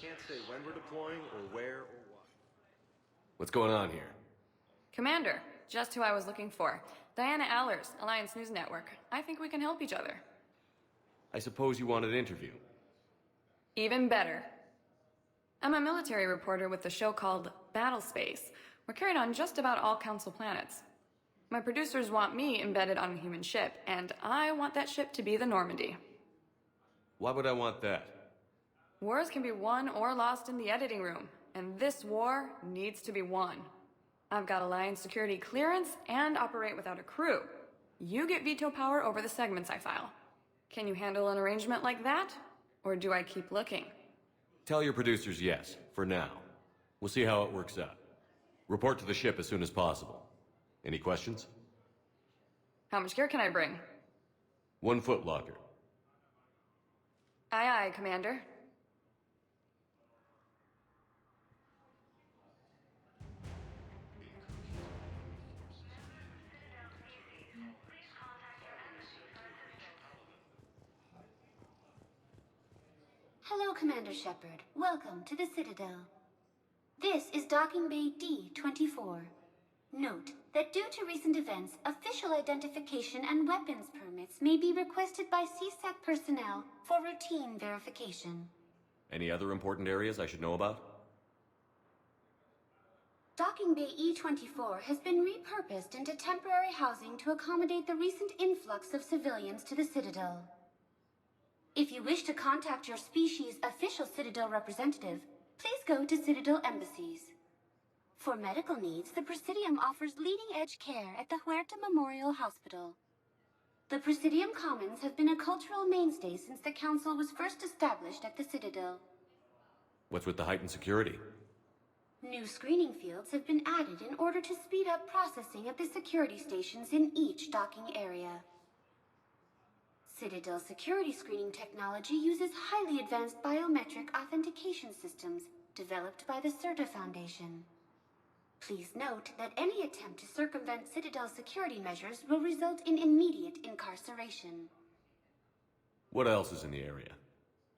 can't say when we're deploying or where or why. What's going on here? Commander, just who I was looking for. Diana AORUS, Alliance News Network. I think we can help each other. I suppose you want an interview. Even better. I'm a military reporter with a show called Battle Space. We're carried on just about all Council planets. My producers want me embedded on a human ship, and I want that ship to be the Normandy. Why would I want that? Wars can be won or lost in the editing room, and this war needs to be won. I've got Alliance security clearance and operate without a crew. You get veto power over the segments I file. Can you handle an arrangement like that? Or do I keep looking? Tell your producers yes, for now. We'll see how it works out. Report to the ship as soon as possible. Any questions? How much gear can I bring? 1 foot locker. Aye, aye, Commander. Hello, Commander Shepard. Welcome to the Citadel. This is Docking Bay D-24. Note that due to recent events, official identification and weapons permits may be requested by CSAC personnel for routine verification. Any other important areas I should know about? Docking Bay E-24 has been repurposed into temporary housing to accommodate the recent influx of civilians to the Citadel. If you wish to contact your species' official Citadel representative, please go to Citadel embassies. For medical needs, the Presidium offers leading-edge care at the Huerta Memorial Hospital. The Presidium Commons have been a cultural mainstay since the Council was first established at the Citadel. What's with the heightened security? New screening fields have been added in order to speed up processing at the security stations in each docking area. Citadel security screening technology uses highly advanced biometric authentication systems developed by the CERTA Foundation. Please note that any attempt to circumvent Citadel security measures will result in immediate incarceration. What else is in the area?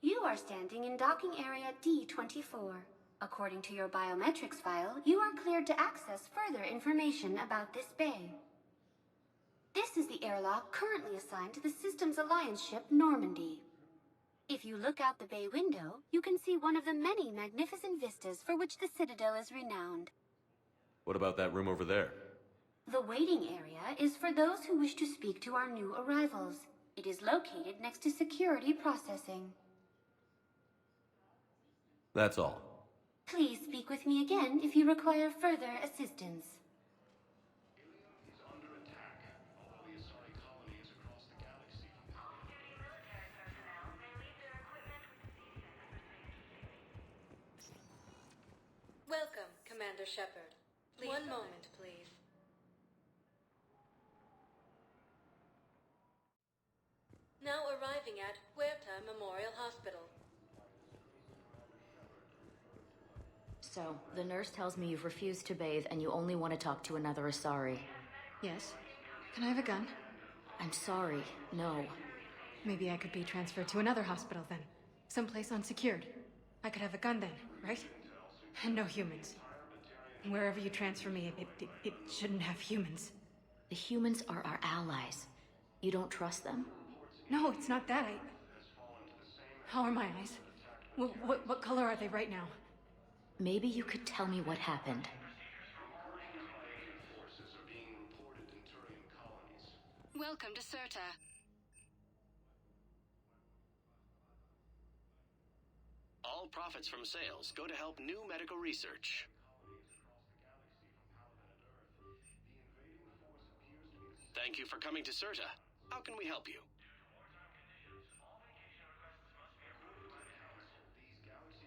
You are standing in docking area D-24. According to your biometrics file, you are cleared to access further information about this bay. This is the airlock currently assigned to the Systems Alliance ship Normandy. If you look out the bay window, you can see one of the many magnificent vistas for which the Citadel is renowned. What about that room over there? The waiting area is for those who wish to speak to our new arrivals. It is located next to security processing. That's all. Please speak with me again if you require further assistance. Welcome, Commander Shepard. One moment, please. Now arriving at Huerta Memorial Hospital. So, the nurse tells me you've refused to bathe and you only want to talk to another Asari. Yes. Can I have a gun? I'm sorry, no. Maybe I could be transferred to another hospital then. Someplace unsecured. I could have a gun then, right? And no humans. Wherever you transfer me, it shouldn't have humans. The humans are our allies. You don't trust them? No, it's not that. How are my eyes? What color are they right now? Maybe you could tell me what happened. Welcome to CERTA. All profits from sales go to help new medical research. Thank you for coming to CERTA. How can we help you?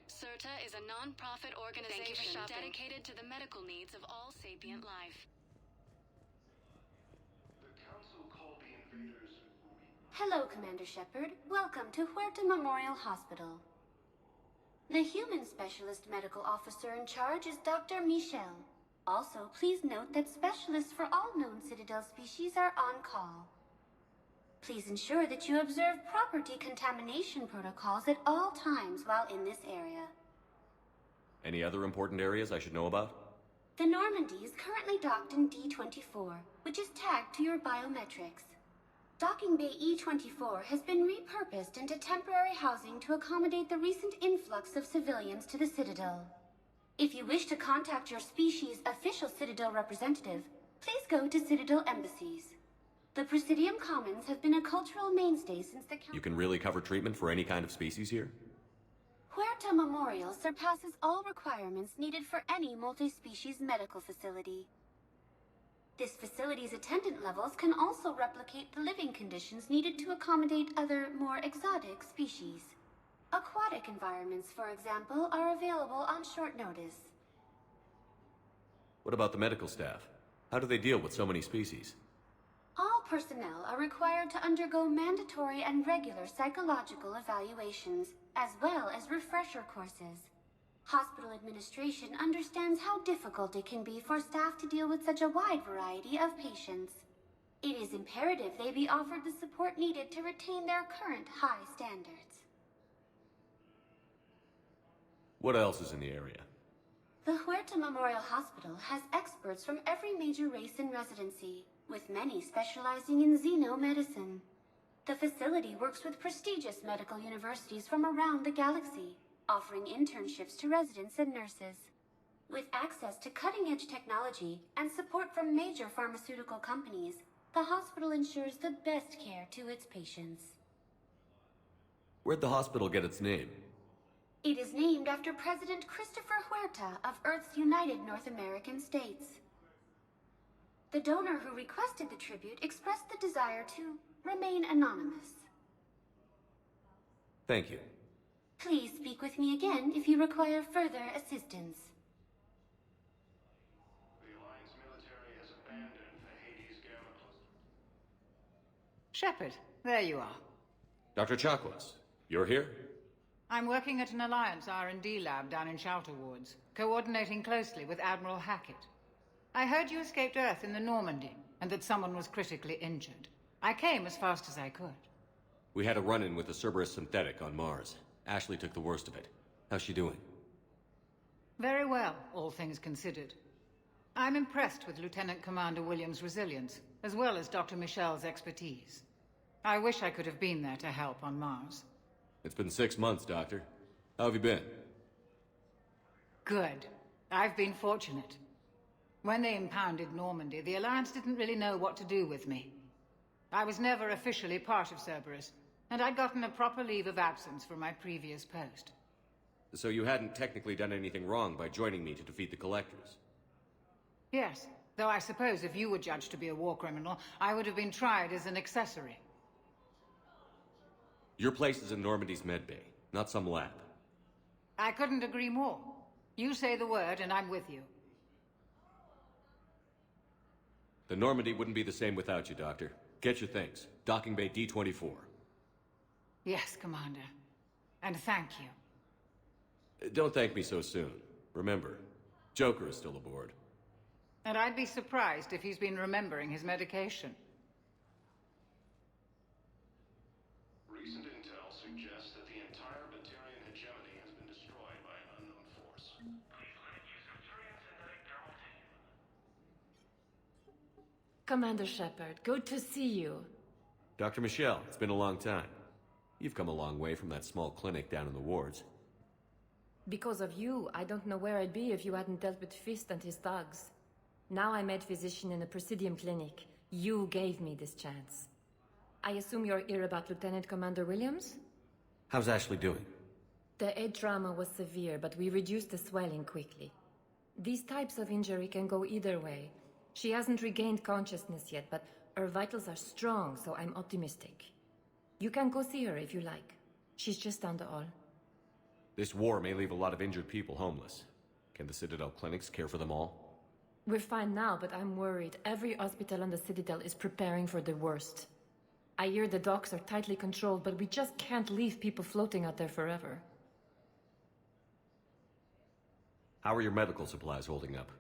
CERTA is a non-profit organization dedicated to the medical needs of all sapient life. Hello, Commander Shepard. Welcome to Huerta Memorial Hospital. The human specialist medical officer in charge is Dr. Michel. Also, please note that specialists for all known Citadel species are on call. Please ensure that you observe proper decontamination protocols at all times while in this area. Any other important areas I should know about? The Normandy is currently docked in D24, which is tagged to your biometrics. Docking Bay E24 has been repurposed into temporary housing to accommodate the recent influx of civilians to the Citadel. If you wish to contact your species' official Citadel representative, please go to Citadel embassies. The Presidium Commons have been a cultural mainstay since the... You can really cover treatment for any kind of species here? Huerta Memorial surpasses all requirements needed for any multi-species medical facility. This facility's attendant levels can also replicate the living conditions needed to accommodate other, more exotic species. Aquatic environments, for example, are available on short notice. What about the medical staff? How do they deal with so many species? All personnel are required to undergo mandatory and regular psychological evaluations, as well as refresher courses. Hospital administration understands how difficult it can be for staff to deal with such a wide variety of patients. It is imperative they be offered the support needed to retain their current high standards. What else is in the area? The Huerta Memorial Hospital has experts from every major race in residency, with many specializing in xenomedicine. The facility works with prestigious medical universities from around the galaxy, offering internships to residents and nurses. With access to cutting-edge technology and support from major pharmaceutical companies, the hospital ensures the best care to its patients. Where'd the hospital get its name? It is named after President Christopher Huerta of Earth's United North American States. The donor who requested the tribute expressed the desire to remain anonymous. Thank you. Please speak with me again if you require further assistance. The Alliance military has abandoned the Hades Gamma Cluster. Shepard, there you are. Dr. Chakwas, you're here? I'm working at an Alliance R&D lab down in Shelter Wards, coordinating closely with Admiral Hackett. I heard you escaped Earth in the Normandy, and that someone was critically injured. I came as fast as I could. We had a run-in with the Cerberus synthetic on Mars. Ashley took the worst of it. How's she doing? Very well, all things considered. I'm impressed with Lieutenant Commander Williams' resilience, as well as Dr. Michel's expertise. I wish I could have been there to help on Mars. It's been 6 months, Doctor. How have you been? Good. I've been fortunate. When they impounded Normandy, the Alliance didn't really know what to do with me. I was never officially part of Cerberus, and I'd gotten a proper leave of absence from my previous post. So you hadn't technically done anything wrong by joining me to defeat the Collectors? Yes, though I suppose if you were judged to be a war criminal, I would have been tried as an accessory. Your place is in Normandy's medbay, not some lab. I couldn't agree more. You say the word and I'm with you. The Normandy wouldn't be the same without you, Doctor. Get your things. Docking Bay D24. Yes, Commander. And thank you. Don't thank me so soon. Remember, Joker is still aboard. And I'd be surprised if he's been remembering his medication. Recent intel suggests that the entire Batarian hegemony has been destroyed by an unknown force. Commander Shepard, good to see you. Dr. Michelle, it's been a long time. You've come a long way from that small clinic down in the wards. Because of you, I don't know where I'd be if you hadn't dealt with Fist and his thugs. Now I'm head physician in a Presidium clinic. You gave me this chance. I assume you're here about Lieutenant Commander Williams? How's Ashley doing? The head trauma was severe, but we reduced the swelling quickly. These types of injury can go either way. She hasn't regained consciousness yet, but her vitals are strong, so I'm optimistic. You can go see her if you like. She's just down the hall. This war may leave a lot of injured people homeless. Can the Citadel clinics care for them all? We're fine now, but I'm worried. Every hospital on the Citadel is preparing for the worst. I hear the docks are tightly controlled, but we just can't leave people floating out there forever. How are your medical supplies holding up?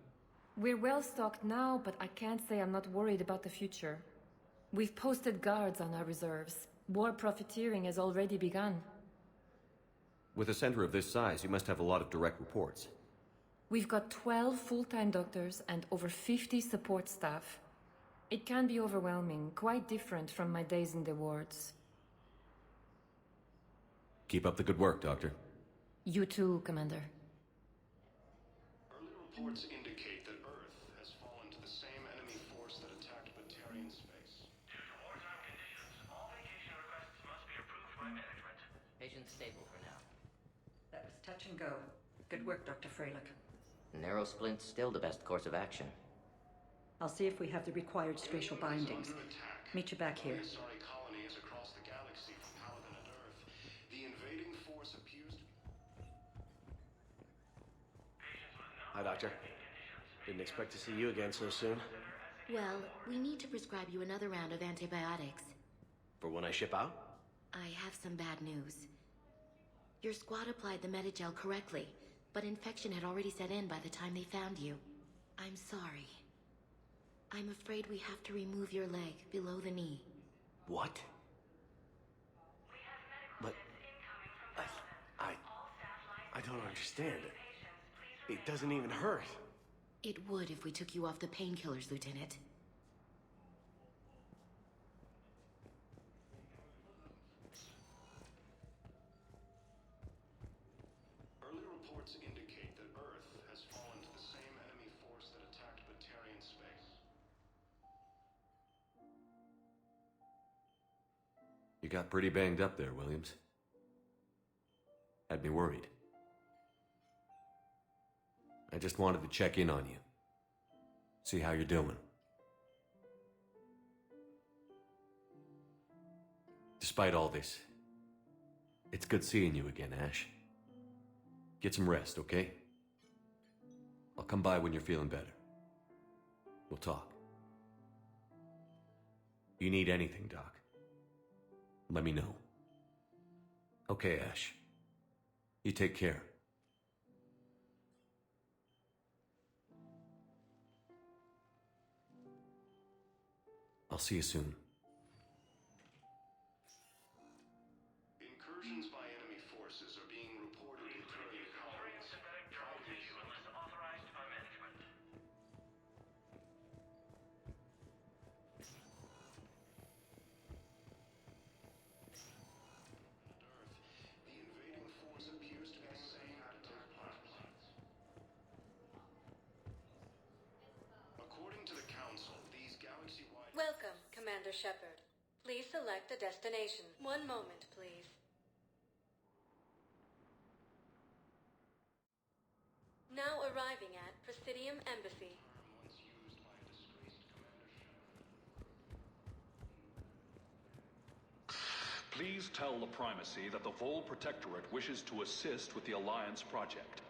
We're well stocked now, but I can't say I'm not worried about the future. We've posted guards on our reserves. War profiteering has already begun. With a center of this size, you must have a lot of direct reports. We've got 12 full-time doctors and over 50 support staff. It can be overwhelming, quite different from my days in the wards. Keep up the good work, Doctor. You too, Commander. Early reports indicate that Earth has fallen to the same enemy force that attacked Batarian space. Due to wartime conditions, all vacation requests must be approved by management. Patient stable for now. That was touch and go. Good work, Dr. Freilich. Narrow splint's still the best course of action. I'll see if we have the required spatial bindings. Meet you back here. Sorry, colonies across the galaxy from Paladin and Earth. The invading force appears to... Hi, Doctor. Didn't expect to see you again so soon. Well, we need to prescribe you another round of antibiotics. For when I ship out? I have some bad news. Your squad applied the Metagel correctly, but infection had already set in by the time they found you. I'm sorry. I'm afraid we have to remove your leg below the knee. What? But... I don't understand. It doesn't even hurt. It would if we took you off the painkillers, Lieutenant. Early reports indicate that Earth has fallen to the same enemy force that attacked Batarian space. You got pretty banged up there, Williams. Had me worried. I just wanted to check in on you. See how you're doing. Despite all this, it's good seeing you again, Ash. Get some rest, okay? I'll come by when you're feeling better. We'll talk. You need anything, Doc, let me know. Okay, Ash. You take care. I'll see you soon. Incursions by enemy forces are being reported in Trident colonies. Unless authorized by management. The invading force appears to be saying additive pipelines. According to the Council, these galaxy-wide... Welcome, Commander Shepard. Please select a destination. One moment, please. Now arriving at Presidium Embassy. Please tell the Primacy that the Vol Protectorate wishes to assist with the Alliance project.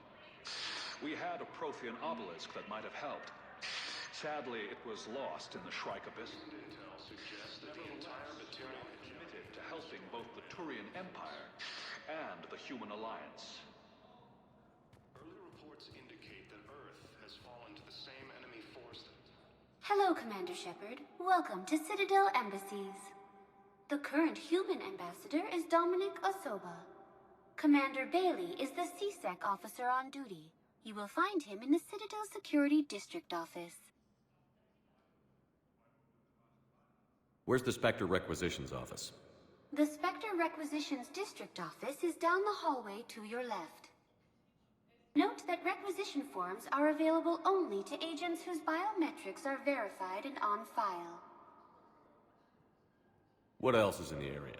We had a Prothean obelisk that might have helped. Sadly, it was lost in the Shrike Abyss. Intel suggests that the entire Batarian committed to helping both the Turian Empire and the Human Alliance. Early reports indicate that Earth has fallen to the same enemy force that... Hello, Commander Shepard. Welcome to Citadel Embassies. The current human ambassador is Dominic Osoba. Commander Bailey is the C-Sec officer on duty. You will find him in the Citadel Security District Office. Where's the Spectre Requisitions Office? The Spectre Requisitions District Office is down the hallway to your left. Note that requisition forms are available only to agents whose biometrics are verified and on file. What else is in the area?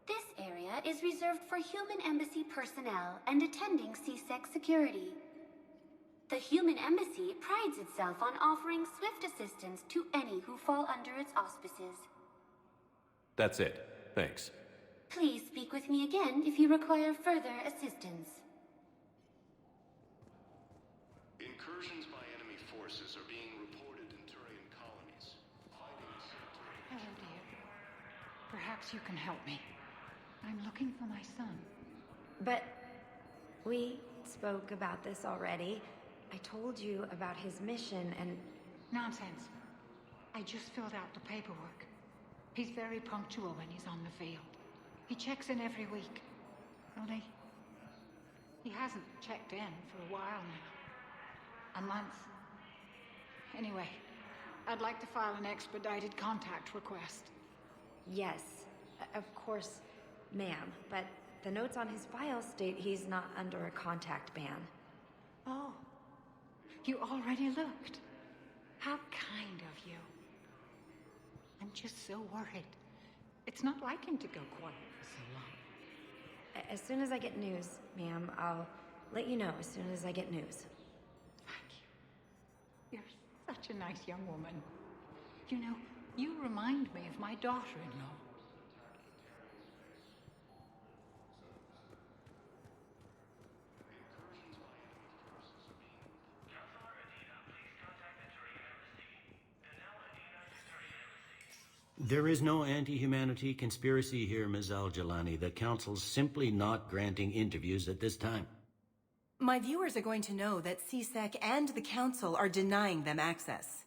This area is reserved for human embassy personnel and attending C-Sec security. The human embassy prides itself on offering swift assistance to any who fall under its auspices. That's it. Thanks. Please speak with me again if you require further assistance. Incursions by enemy forces are being reported in Turian colonies. Hello, dear. Perhaps you can help me. I'm looking for my son. But we spoke about this already. I told you about his mission and... Nonsense. I just filled out the paperwork. He's very punctual when he's on the field. He checks in every week. Only, he hasn't checked in for a while now. month. Anyway, I'd like to file an expedited contact request. Yes, of course, ma'am, but the notes on his file state he's not under a contact ban. Oh, you already looked. How kind of you. I'm just so worried. It's not like him to go quiet for so long. As soon as I get news, ma'am, I'll let you know as soon as I get news. Thank you. You're such a nice young woman. You know, you remind me of my daughter-in-law. There is no anti-humanity conspiracy here, Ms. Al-Jalani. The Council's simply not granting interviews at this time. My viewers are going to know that CSEC and the Council are denying them access.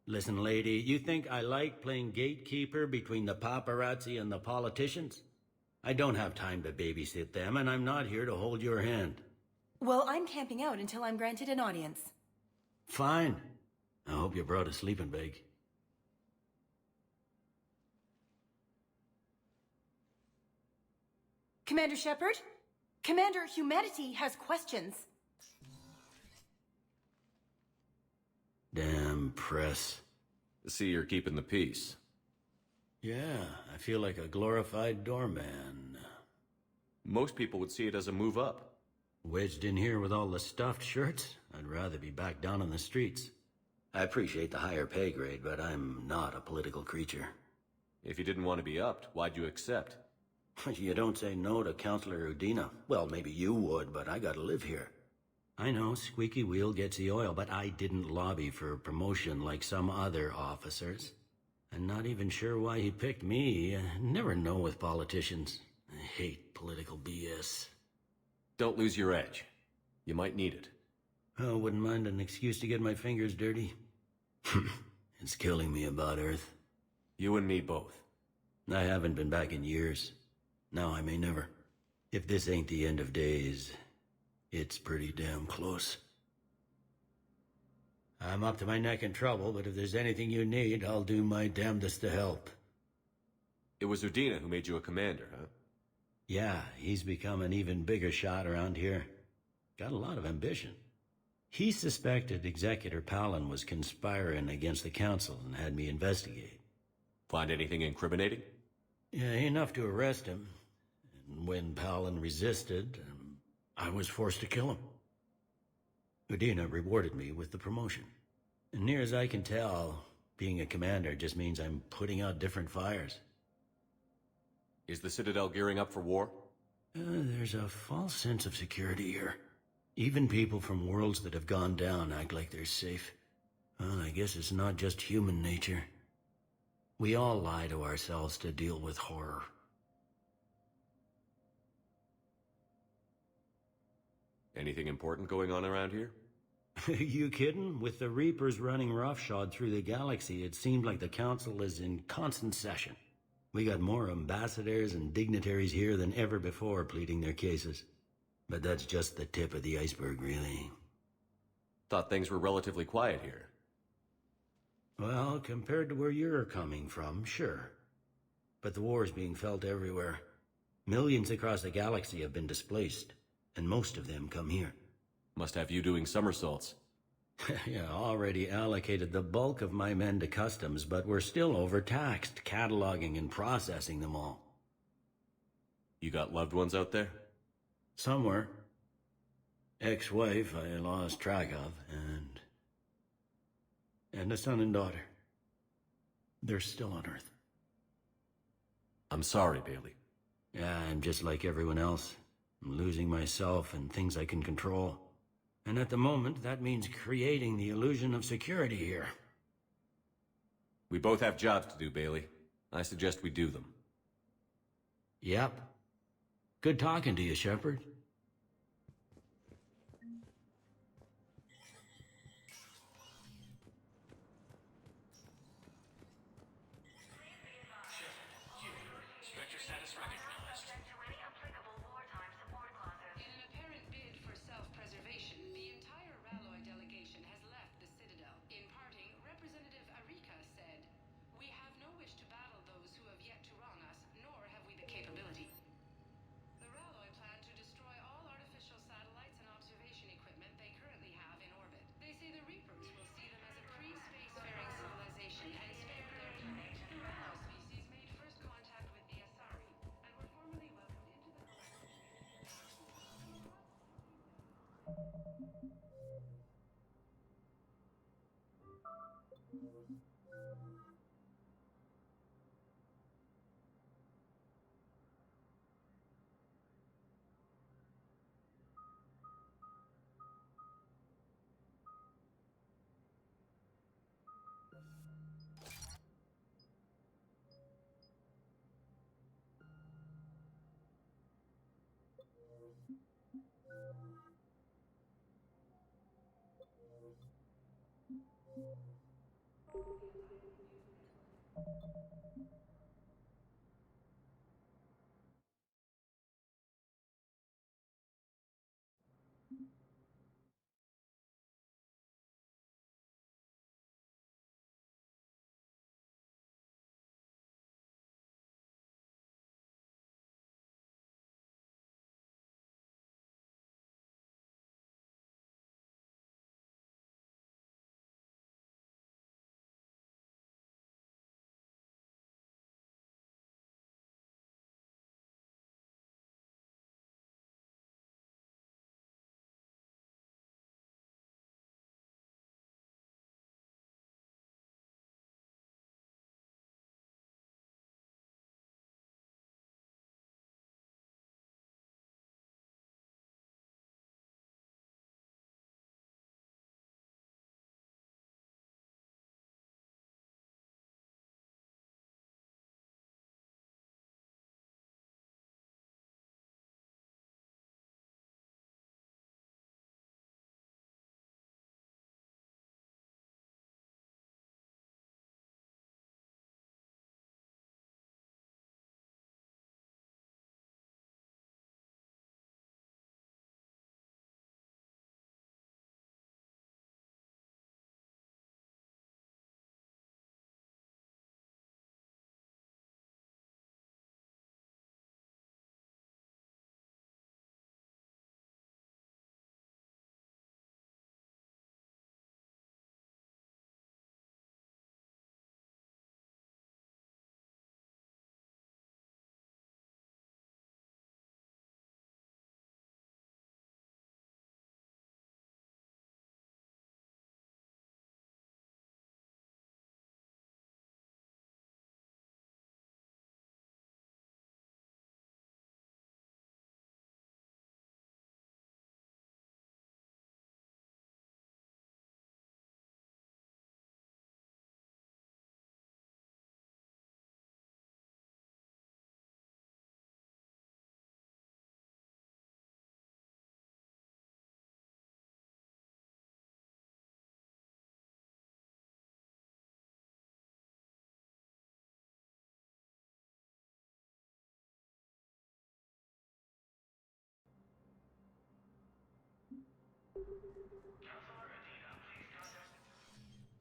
Listen, lady, you think I like playing gatekeeper between the paparazzi and the politicians? I don't have time to babysit them, and I'm not here to hold your hand. Well, I'm camping out until I'm granted an audience. Fine. I hope you brought a sleeping bag. Commander Shepard? Commander, humanity has questions. Damn press. See, you're keeping the peace. Yeah, I feel like a glorified doorman. Most people would see it as a move up. Wedged in here with all the stuffed shirts? I'd rather be back down on the streets. I appreciate the higher pay grade, but I'm not a political creature. If you didn't want to be upped, why'd you accept? You don't say no to Councillor Udina. Well, maybe you would, but I gotta live here. I know, squeaky wheel gets the oil, but I didn't lobby for promotion like some other officers. I'm not even sure why he picked me. I never know with politicians. I hate political BS. Don't lose your edge. You might need it. Oh, wouldn't mind an excuse to get my fingers dirty. It's killing me about Earth. You and me both. I haven't been back in years. Now I may never. If this ain't the end of days, it's pretty damn close. I'm up to my neck in trouble, but if there's anything you need, I'll do my damnedest to help. It was Udina who made you a commander, huh? Yeah, he's become an even bigger shot around here. Got a lot of ambition. He suspected Executor Palin was conspiring against the Council and had me investigate. Find anything incriminating? Yeah, enough to arrest him. And when Palin resisted, I was forced to kill him. Udina rewarded me with the promotion. And near as I can tell, being a commander just means I'm putting out different fires. Is the Citadel gearing up for war? There's a false sense of security here. Even people from worlds that have gone down act like they're safe. Well, I guess it's not just human nature. We all lie to ourselves to deal with horror. Anything important going on around here? You kidding? With the Reapers running roughshod through the galaxy, it seemed like the Council is in constant session. We got more ambassadors and dignitaries here than ever before pleading their cases. But that's just the tip of the iceberg, really. Thought things were relatively quiet here. Well, compared to where you're coming from, sure. But the war's being felt everywhere. Millions across the galaxy have been displaced, and most of them come here. Must have you doing somersaults. Yeah, already allocated the bulk of my men to customs, but we're still overtaxed, cataloging and processing them all. You got loved ones out there? Somewhere. Ex-wife I lost track of, and a son and daughter. They're still on Earth. I'm sorry, Bailey. Yeah, I'm just like everyone else. I'm losing myself and things I can control. And at the moment, that means creating the illusion of security here. We both have jobs to do, Bailey. I suggest we do them. Yep. Good talking to you, Shepard.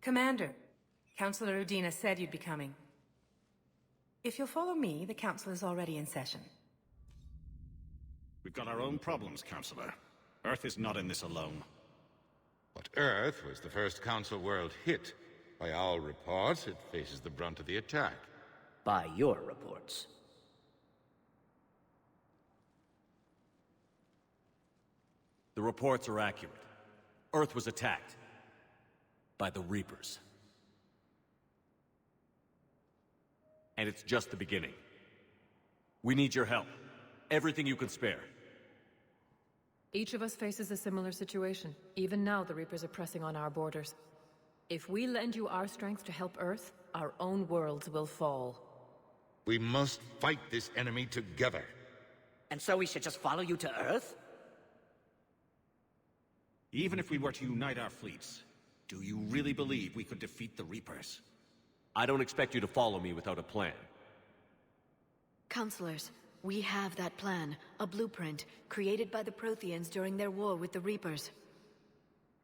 Commander, Councilor Udina said you'd be coming. If you'll follow me, the council is already in session. We've got our own problems, Councilor. Earth is not in this alone. But Earth was the first Council world hit. By all reports, it faces the brunt of the attack. By your reports. The reports are accurate. Earth was attacked. By the Reapers. And it's just the beginning. We need your help. Everything you can spare. Each of us faces a similar situation. Even now, the Reapers are pressing on our borders. If we lend you our strength to help Earth, our own worlds will fall. We must fight this enemy together. And so we should just follow you to Earth? Even if we were to unite our fleets, do you really believe we could defeat the Reapers? I don't expect you to follow me without a plan. Counselors, we have that plan. A blueprint, created by the Protheans during their war with the Reapers.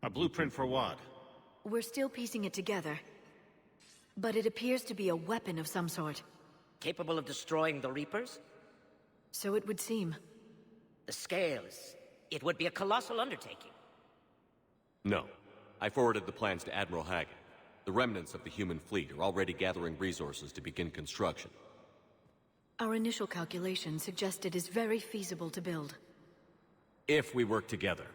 A blueprint for what? We're still piecing it together. But it appears to be a weapon of some sort. Capable of destroying the Reapers? So it would seem. The scales. It would be a colossal undertaking. No. I forwarded the plans to Admiral Hagen. The remnants of the human fleet are already gathering resources to begin construction. Our initial calculation suggests it is very feasible to build. If we work together.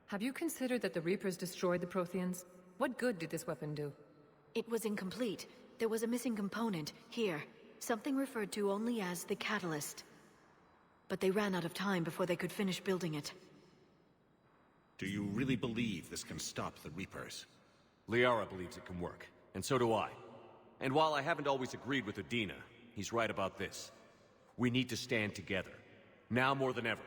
Have you considered that the Reapers destroyed the Protheans? What good did this weapon do? It was incomplete. There was a missing component, here. Something referred to only as the catalyst. But they ran out of time before they could finish building it. Do you really believe this can stop the Reapers? Liara believes it can work, and so do I. And while I haven't always agreed with Udina, he's right about this. We need to stand together. Now more than ever.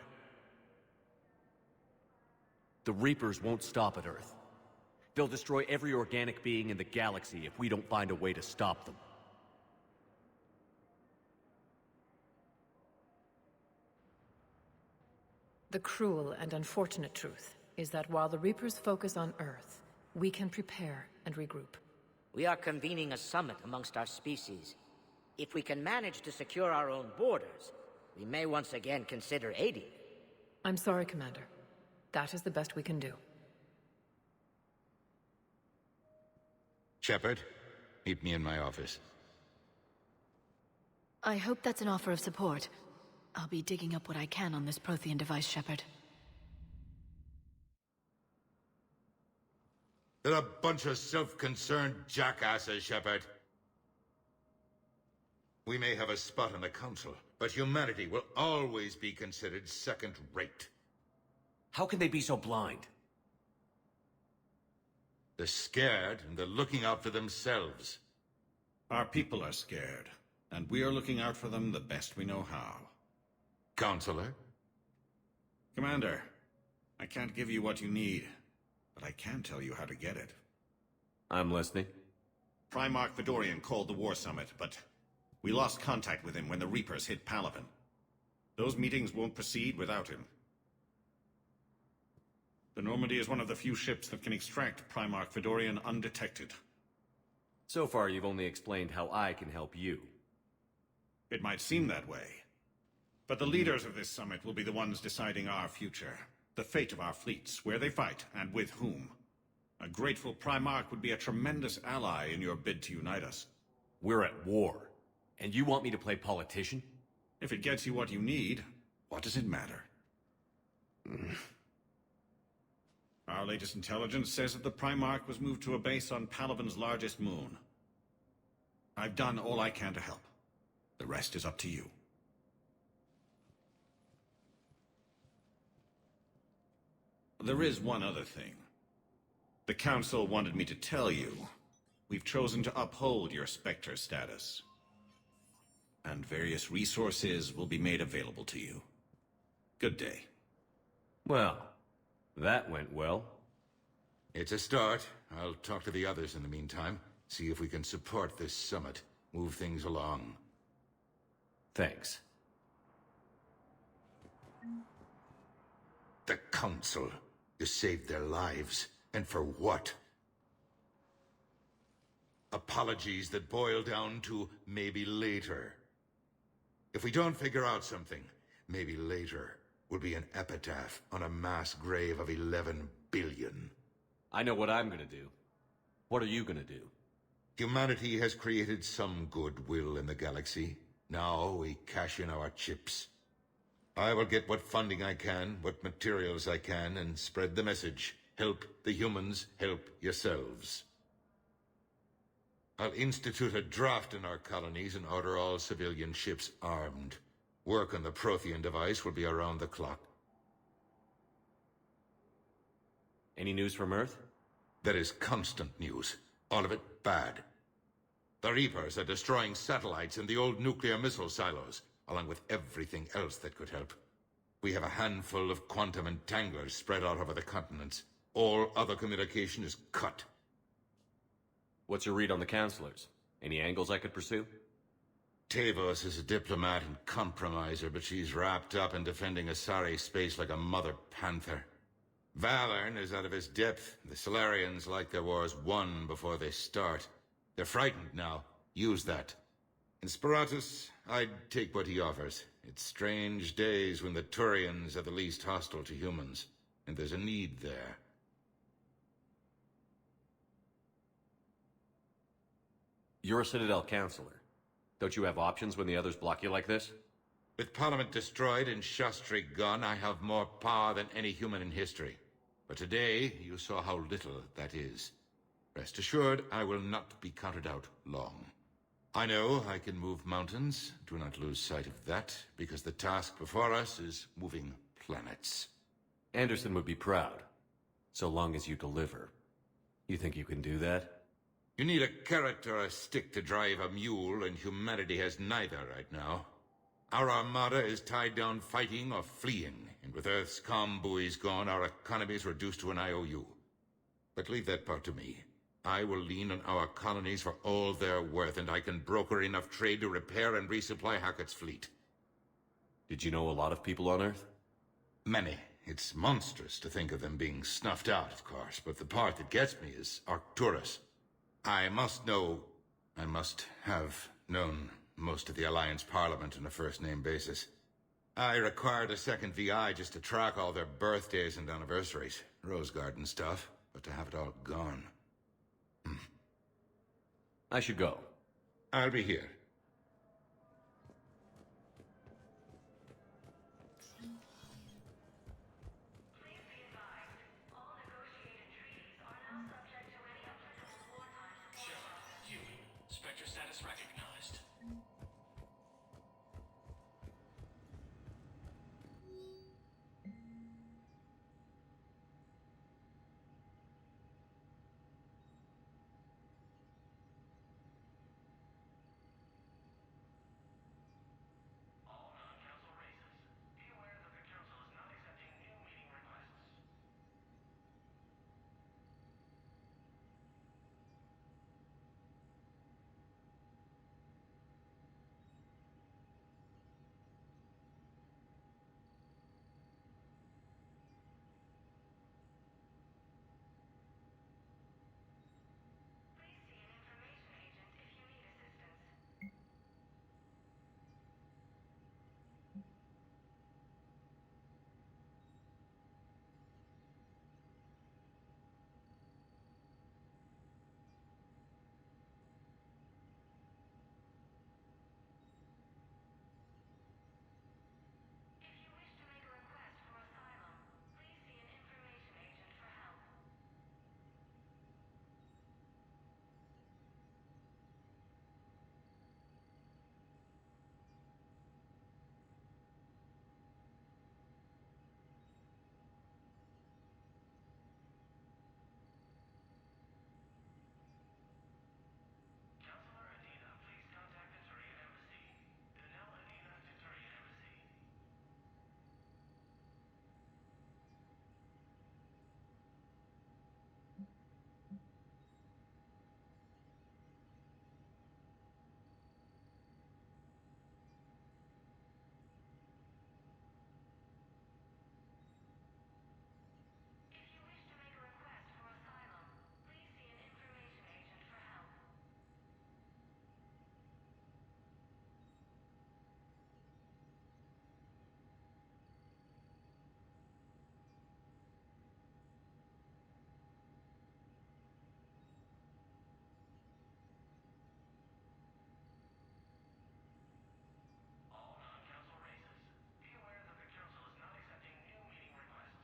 The Reapers won't stop at Earth. They'll destroy every organic being in the galaxy if we don't find a way to stop them. The cruel and unfortunate truth is that while the Reapers focus on Earth, we can prepare and regroup. We are convening a summit amongst our species. If we can manage to secure our own borders, we may once again consider aiding. I'm sorry, Commander. That is the best we can do. Shepard, meet me in my office. I hope that's an offer of support. I'll be digging up what I can on this Prothean device, Shepard. They're a bunch of self-concerned jackasses, Shepard. We may have a spot in the Council, but humanity will always be considered second-rate. How can they be so blind? They're scared, and they're looking out for themselves. Our people are scared, and we are looking out for them the best we know how. Counselor? Commander, I can't give you what you need, but I can tell you how to get it. I'm listening. Primarch Fedorian called the War Summit, but we lost contact with him when the Reapers hit Palaven. Those meetings won't proceed without him. The Normandy is one of the few ships that can extract Primarch Fedorian undetected. So far, you've only explained how I can help you. It might seem that way. But the leaders of this summit will be the ones deciding our future. The fate of our fleets, where they fight, and with whom. A grateful Primarch would be a tremendous ally in your bid to unite us. We're at war. And you want me to play politician? If it gets you what you need, what does it matter? Our latest intelligence says that the Primarch was moved to a base on Palaven's largest moon. I've done all I can to help. The rest is up to you. There is one other thing. The Council wanted me to tell you, we've chosen to uphold your Spectre status. And various resources will be made available to you. Good day. Well, that went well. It's a start. I'll talk to the others in the meantime. See if we can support this summit. Move things along. Thanks. The Council. You saved their lives. And for what? Apologies that boil down to maybe later. If we don't figure out something, maybe later will be an epitaph on a mass grave of 11 billion. I know what I'm gonna do. What are you gonna do? Humanity has created some goodwill in the galaxy. Now we cash in our chips. I will get what funding I can, what materials I can, and spread the message. Help the humans, help yourselves. I'll institute a draft in our colonies and order all civilian ships armed. Work on the Prothean device will be around the clock. Any news from Earth? There is constant news. All of it bad. The Reapers are destroying satellites and the old nuclear missile silos, along with everything else that could help. We have a handful of quantum entanglers spread out over the continents. All other communication is cut. What's your read on the counselors? Any angles I could pursue? Tavos is a diplomat and compromiser, but she's wrapped up in defending Asari space like a mother panther. Valern is out of his depth. The Solarians like their wars won before they start. They're frightened now. Use that. In Sparatus, I'd take what he offers. It's strange days when the Turians are the least hostile to humans, and there's a need there. You're a Citadel counselor. Don't you have options when the others block you like this? With Parliament destroyed and Shastri gone, I have more power than any human in history. But today, you saw how little that is. Rest assured, I will not be counted out long. I know I can move mountains. Do not lose sight of that, because the task before us is moving planets. Anderson would be proud, so long as you deliver. You think you can do that? You need a carrot or a stick to drive a mule, and humanity has neither right now. Our armada is tied down fighting or fleeing, and with Earth's comm buoys gone, our economy is reduced to an IOU. But leave that part to me. I will lean on our colonies for all they're worth, and I can broker enough trade to repair and resupply Hackett's fleet. Did you know a lot of people on Earth? Many. It's monstrous to think of them being snuffed out, of course, but the part that gets me is Arcturus. I must have known most of the Alliance Parliament on a first-name basis. I required a second VI just to track all their birthdays and anniversaries. Rose Garden stuff, but to have it all gone. I should go. I'll be here. Spectre status recognized. All non-council races. Be aware that the council is not accepting new meeting requests.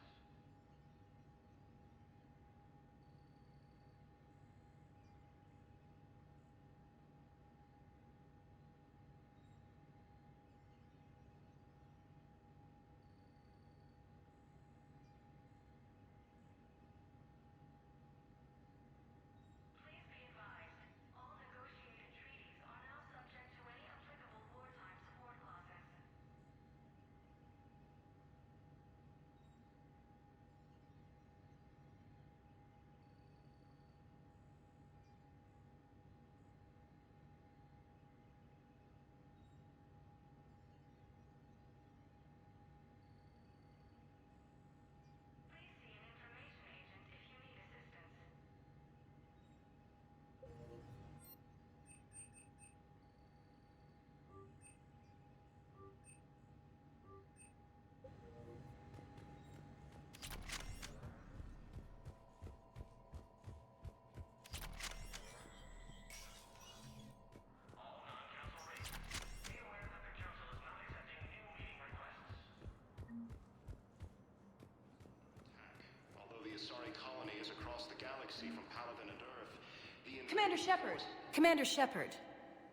Commander Shepard! Commander Shepard!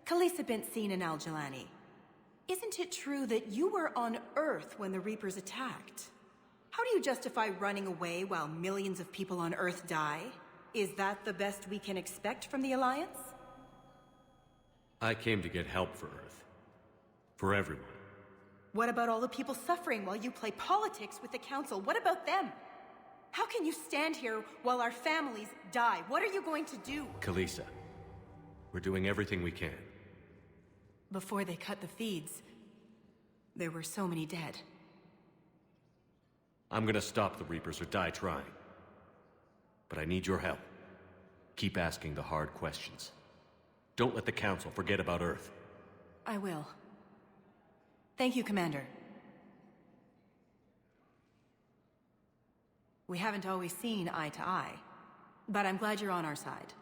Khalisah bint Sin and Al-Jalani. Isn't it true that you were on Earth when the Reapers attacked? How do you justify running away while millions of people on Earth die? Is that the best we can expect from the Alliance? I came to get help for Earth. For everyone. What about all the people suffering while you play politics with the Council? What about them? How can you stand here while our families die? What are you going to do? Kalisa, we're doing everything we can. Before they cut the feeds, there were so many dead. I'm gonna stop the Reapers or die trying. But I need your help. Keep asking the hard questions. Don't let the Council forget about Earth. I will. Thank you, Commander. We haven't always seen eye to eye, but I'm glad you're on our side.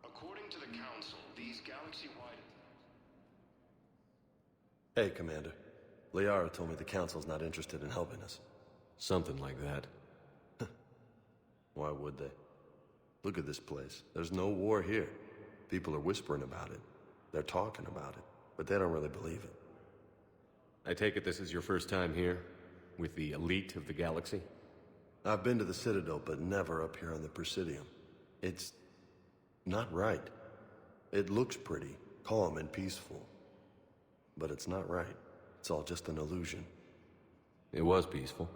According to the Council, these galaxy-wide... Hey, Commander. Liara told me the Council's not interested in helping us. Something like that. Why would they? Look at this place. There's no war here. People are whispering about it. They're talking about it, but they don't really believe it. I take it this is your first time here? With the elite of the galaxy? I've been to the Citadel, but never up here on the Presidium. It's... not right. It looks pretty, calm and peaceful. But it's not right. It's all just an illusion. It was peaceful.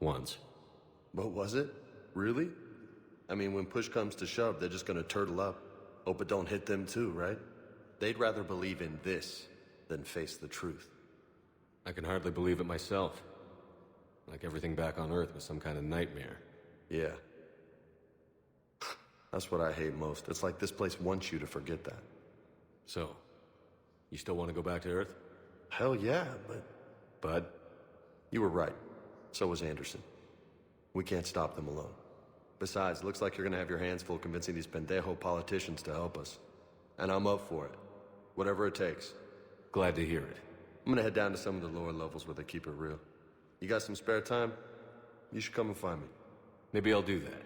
Once. But was it? Really? I mean, when push comes to shove, they're just gonna turtle up. Hope it don't hit them too, right? They'd rather believe in this than face the truth. I can hardly believe it myself. Like everything back on Earth was some kind of nightmare. Yeah. That's what I hate most. It's like this place wants you to forget that. So, you still want to go back to Earth? Hell yeah, but... But? You were right. So was Anderson. We can't stop them alone. Besides, looks like you're gonna have your hands full convincing these pendejo politicians to help us. And I'm up for it. Whatever it takes. Glad to hear it. I'm gonna head down to some of the lower levels where they keep it real. You got some spare time? You should come and find me. Maybe I'll do that.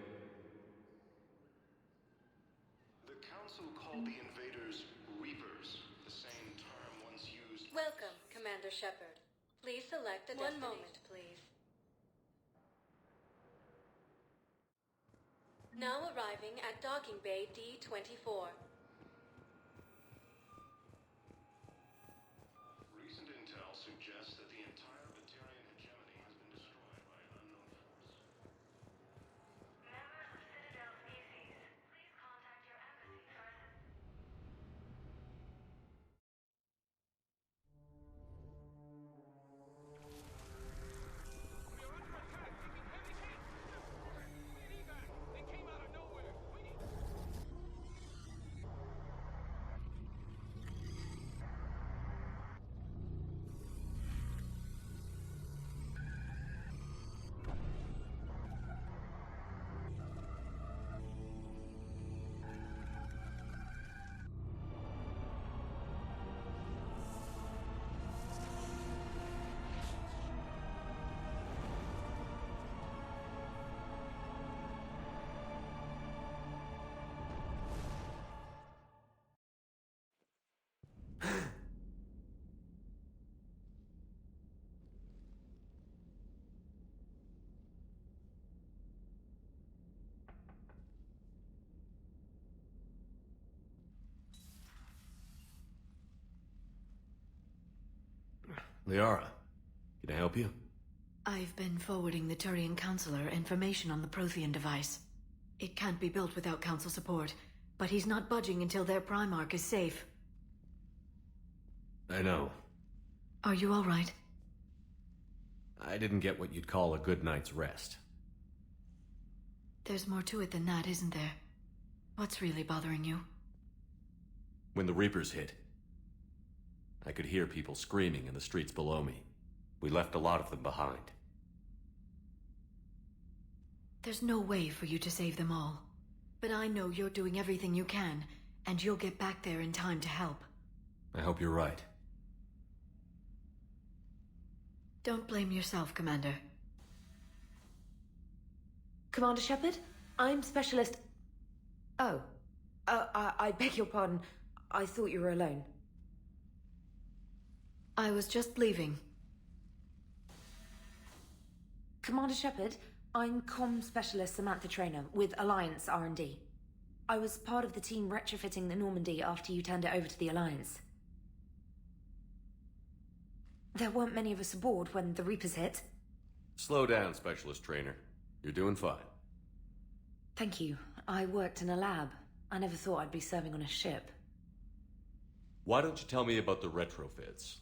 The Council called the invaders Reapers, the same term once used... Welcome, Commander Shepard. Please select a destination. 1 moment, please. Now arriving at Docking Bay D-24. Recent intel suggests that the entire Batarian hegemony has been destroyed by an unknown force. Members of Citadel species, please contact your embassy for Liara, can I help you? I've been forwarding the Turian Counselor information on the Prothean device. It can't be built without Council support, but he's not budging until their Primarch is safe. I know. Are you all right? I didn't get what you'd call a good night's rest. There's more to it than that, isn't there? What's really bothering you? When the Reapers hit, I could hear people screaming in the streets below me. We left a lot of them behind. There's no way for you to save them all. But I know you're doing everything you can, and you'll get back there in time to help. I hope you're right. Don't blame yourself, Commander. Commander Shepard, I'm Specialist... Oh. I beg your pardon. I thought you were alone. I was just leaving. Commander Shepard, I'm Comm Specialist Samantha Traynor with Alliance R&D. I was part of the team retrofitting the Normandy after you turned it over to the Alliance. There weren't many of us aboard when the Reapers hit. Slow down, Specialist Trainer. You're doing fine. Thank you. I worked in a lab. I never thought I'd be serving on a ship. Why don't you tell me about the retrofits?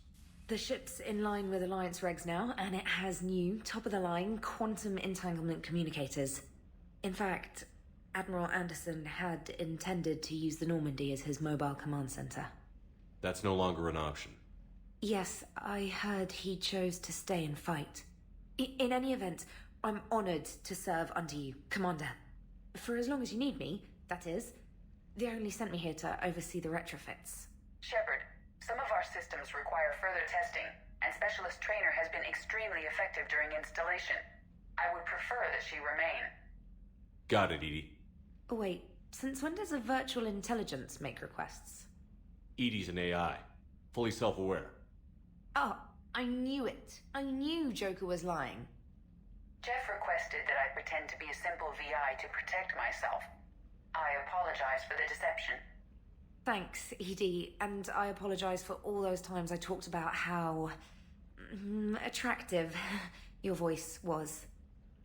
The ship's in line with Alliance regs now, and it has new, top-of-the-line quantum entanglement communicators. In fact, Admiral Anderson had intended to use the Normandy as his mobile command center. That's no longer an option. Yes, I heard he chose to stay and fight. In any event, I'm honored to serve under you, Commander. For as long as you need me, that is. They only sent me here to oversee the retrofits. Shepard, some of our systems require further testing, and Specialist Trainer has been extremely effective during installation. I would prefer that she remain. Got it, Edie. Oh, wait, since when does a virtual intelligence make requests? Edie's an AI. Fully self-aware. Oh, I knew it. I knew Joker was lying. Jeff requested that I pretend to be a simple VI to protect myself. I apologize for the deception. Thanks, Edie, and I apologize for all those times I talked about how... attractive your voice was.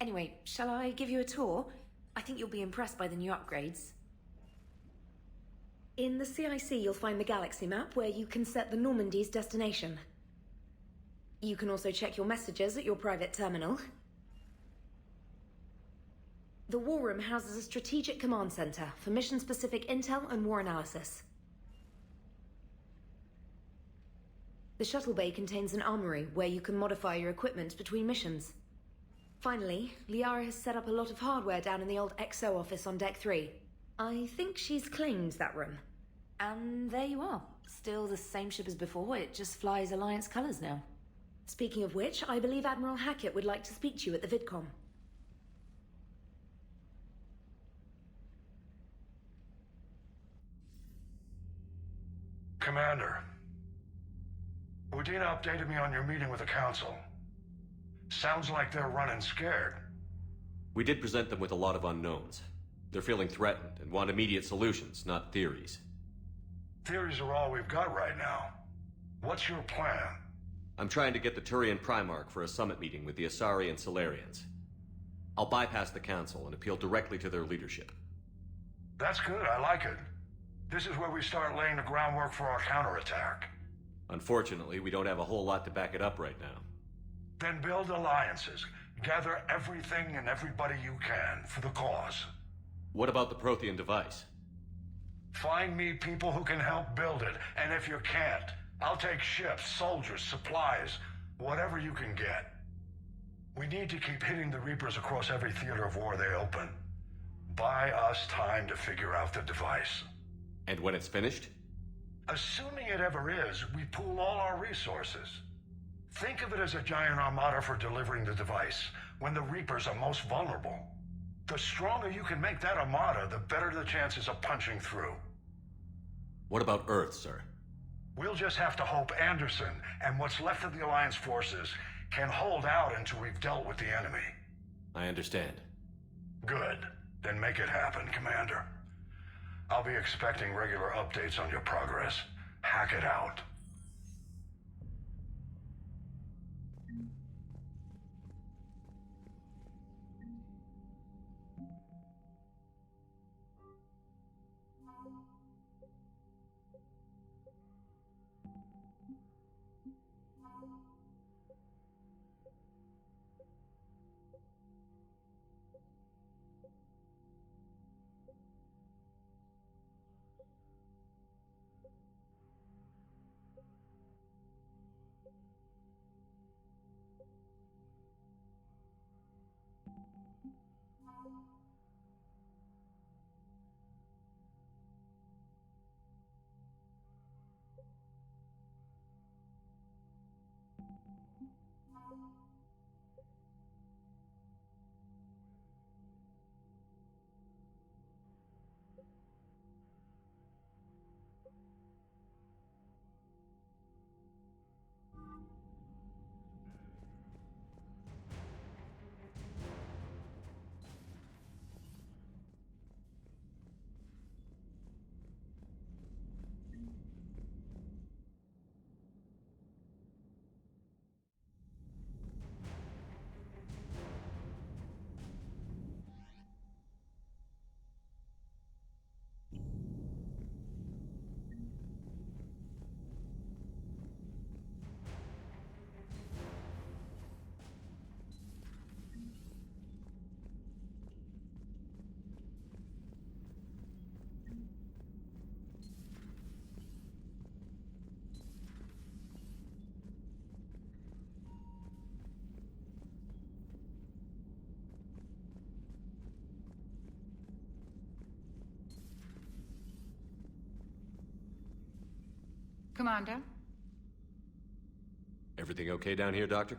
Anyway, shall I give you a tour? I think you'll be impressed by the new upgrades. In the CIC, you'll find the galaxy map where you can set the Normandy's destination. You can also check your messages at your private terminal. The War Room houses a strategic command center for mission-specific intel and war analysis. The shuttle bay contains an armory where you can modify your equipment between missions. Finally, Liara has set up a lot of hardware down in the old XO office on Deck 3. I think she's claimed that room. And there you are. Still the same ship as before, it just flies Alliance colors now. Speaking of which, I believe Admiral Hackett would like to speak to you at the VidCom. Commander, Udina updated me on your meeting with the Council. Sounds like they're running scared. We did present them with a lot of unknowns. They're feeling threatened and want immediate solutions, not theories. Theories are all we've got right now. What's your plan? I'm trying to get the Turian Primarch for a summit meeting with the Asari and Solarians. I'll bypass the Council and appeal directly to their leadership. That's good, I like it. This is where we start laying the groundwork for our counterattack. Unfortunately, we don't have a whole lot to back it up right now. Then build alliances. Gather everything and everybody you can for the cause. What about the Prothean device? Find me people who can help build it, and if you can't, I'll take ships, soldiers, supplies, whatever you can get. We need to keep hitting the Reapers across every theater of war they open. Buy us time to figure out the device. And when it's finished? Assuming it ever is, we pool all our resources. Think of it as a giant armada for delivering the device, when the Reapers are most vulnerable. The stronger you can make that armada, the better the chances of punching through. What about Earth, sir? We'll just have to hope Anderson and what's left of the Alliance forces can hold out until we've dealt with the enemy. I understand. Good. Then make it happen, Commander. I'll be expecting regular updates on your progress. Hack it out. Commander? Everything okay down here, Doctor?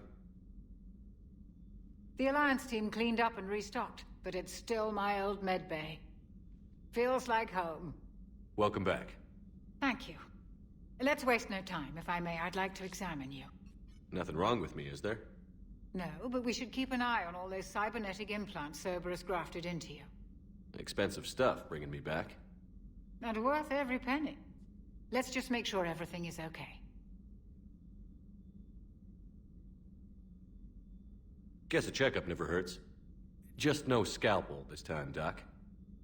The Alliance team cleaned up and restocked, but it's still my old medbay. Feels like home. Welcome back. Thank you. Let's waste no time. If I may, I'd like to examine you. Nothing wrong with me, is there? No, but we should keep an eye on all those cybernetic implants Cerberus grafted into you. Expensive stuff bringing me back. And worth every penny. Let's just make sure everything is okay. Guess a checkup never hurts. Just no scalpel this time, Doc.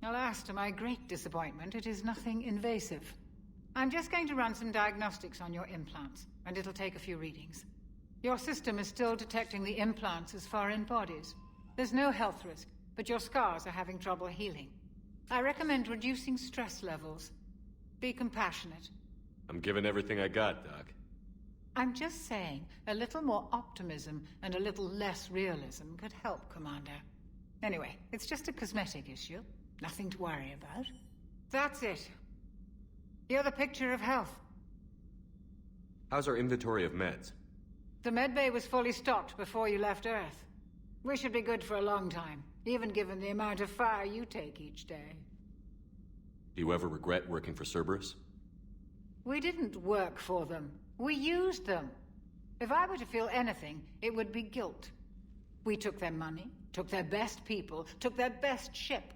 Alas, to my great disappointment, it is nothing invasive. I'm just going to run some diagnostics on your implants, and it'll take a few readings. Your system is still detecting the implants as foreign bodies. There's no health risk, but your scars are having trouble healing. I recommend reducing stress levels. Be compassionate. I'm giving everything I got, Doc. I'm just saying, a little more optimism and a little less realism could help, Commander. Anyway, it's just a cosmetic issue. Nothing to worry about. That's it. You're the picture of health. How's our inventory of meds? The medbay was fully stocked before you left Earth. We should be good for a long time, even given the amount of fire you take each day. Do you ever regret working for Cerberus? We didn't work for them. We used them. If I were to feel anything, it would be guilt. We took their money, took their best people, took their best ship.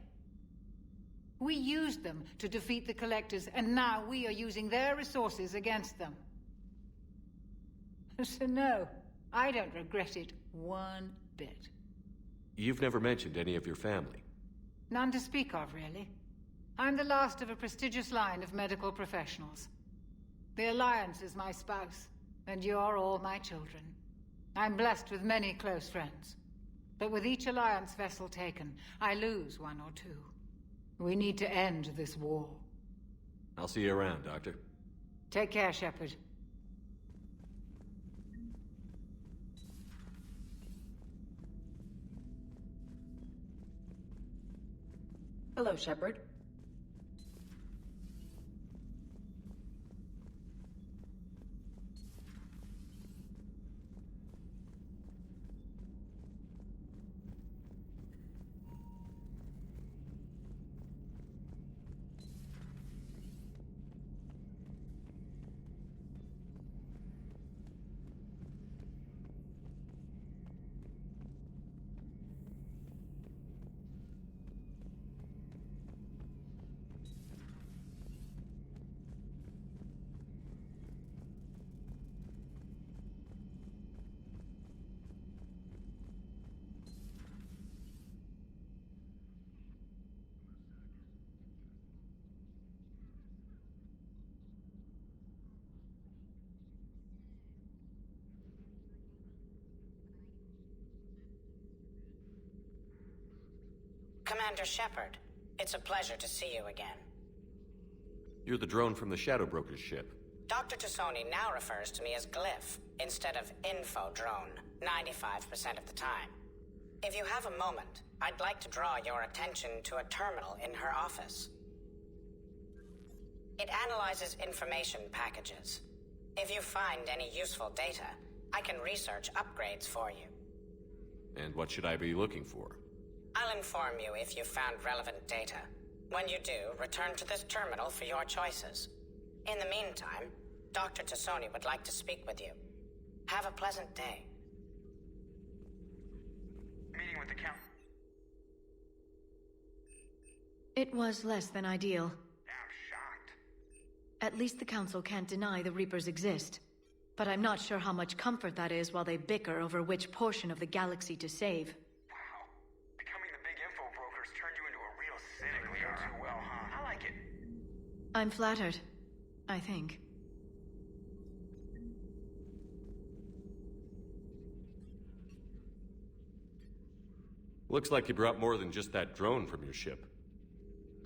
We used them to defeat the Collectors, and now we are using their resources against them. So no, I don't regret it one bit. You've never mentioned any of your family. None to speak of, really. I'm the last of a prestigious line of medical professionals. The Alliance is my spouse, and you're all my children. I'm blessed with many close friends. But with each Alliance vessel taken, I lose one or two. We need to end this war. I'll see you around, Doctor. Take care, Shepard. Hello, Shepard. Commander Shepard, it's a pleasure to see you again. You're the drone from the Shadow Broker's ship. Dr. Tassoni now refers to me as Glyph instead of Info Drone 95% of the time. If you have a moment, I'd like to draw your attention to a terminal in her office. It analyzes information packages. If you find any useful data, I can research upgrades for you. And what should I be looking for? I'll inform you if you've found relevant data. When you do, return to this terminal for your choices. In the meantime, Dr. Tassoni would like to speak with you. Have a pleasant day. Meeting with the count. It was less than ideal. I'm shocked. At least the Council can't deny the Reapers exist. But I'm not sure how much comfort that is while they bicker over which portion of the galaxy to save. I'm flattered, I think. Looks like you brought more than just that drone from your ship.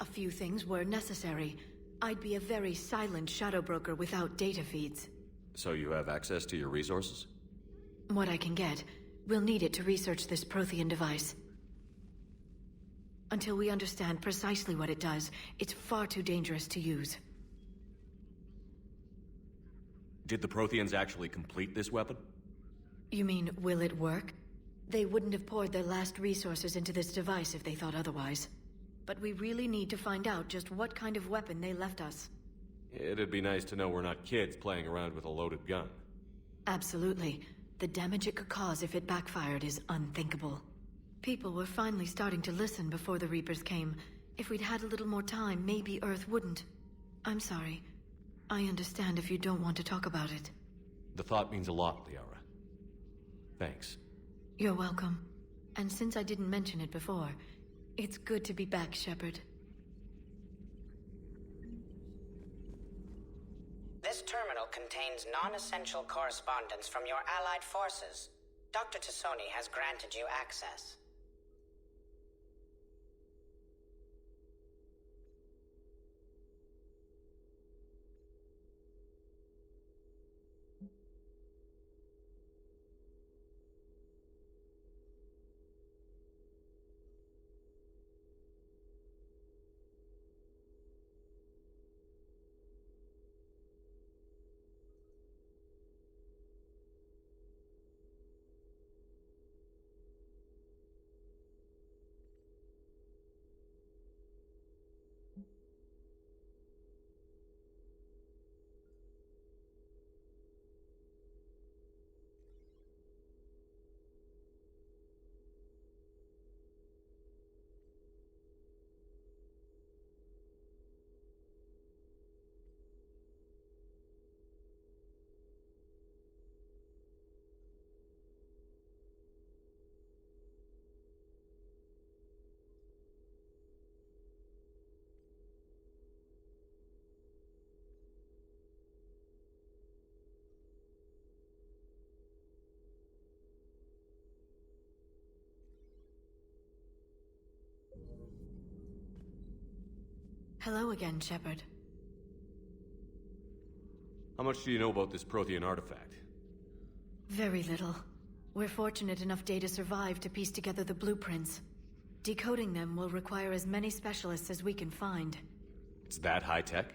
A few things were necessary. I'd be a very silent shadow broker without data feeds. So you have access to your resources? What I can get. We'll need it to research this Prothean device. Until we understand precisely what it does, it's far too dangerous to use. Did the Protheans actually complete this weapon? You mean, will it work? They wouldn't have poured their last resources into this device if they thought otherwise. But we really need to find out just what kind of weapon they left us. It'd be nice to know we're not kids playing around with a loaded gun. Absolutely. The damage it could cause if it backfired is unthinkable. People were finally starting to listen before the Reapers came. If we'd had a little more time, maybe Earth wouldn't. I'm sorry. I understand if you don't want to talk about it. The thought means a lot, Liara. Thanks. You're welcome. And since I didn't mention it before, it's good to be back, Shepard. This terminal contains non-essential correspondence from your allied forces. Dr. Tassoni has granted you access. Hello again, Shepard. How much do you know about this Prothean artifact? Very little. We're fortunate enough Data survived to piece together the blueprints. Decoding them will require as many specialists as we can find. It's that high-tech?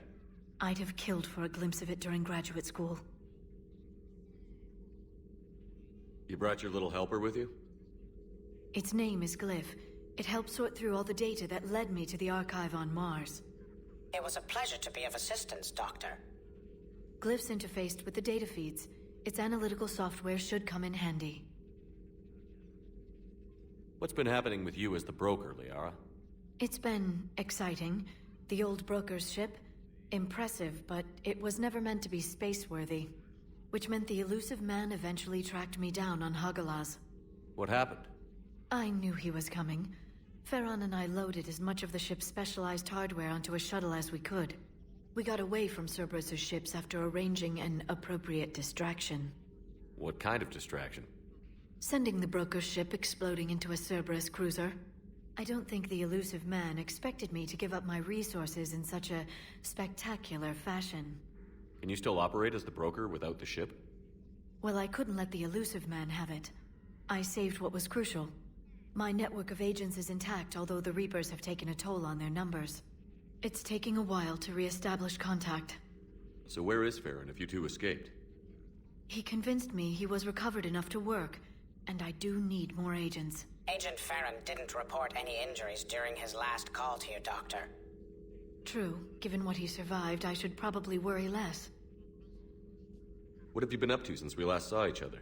I'd have killed for a glimpse of it during graduate school. You brought your little helper with you? Its name is Glyph. It helped sort through all the data that led me to the archive on Mars. It was a pleasure to be of assistance, Doctor. Glyph's interfaced with the data feeds. Its analytical software should come in handy. What's been happening with you as the broker, Liara? It's been exciting. The old broker's ship? Impressive, but it was never meant to be space-worthy. Which meant the elusive man eventually tracked me down on Hagalaz. What happened? I knew he was coming. Farron and I loaded as much of the ship's specialized hardware onto a shuttle as we could. We got away from Cerberus' ships after arranging an appropriate distraction. What kind of distraction? Sending the broker's ship exploding into a Cerberus cruiser. I don't think the elusive man expected me to give up my resources in such a spectacular fashion. Can you still operate as the broker without the ship? Well, I couldn't let the elusive man have it. I saved what was crucial. My network of agents is intact, although the Reapers have taken a toll on their numbers. It's taking a while to re-establish contact. So where is Farron if you two escaped? He convinced me he was recovered enough to work, and I do need more agents. Agent Farron didn't report any injuries during his last call to you, Doctor. True. Given what he survived, I should probably worry less. What have you been up to since we last saw each other?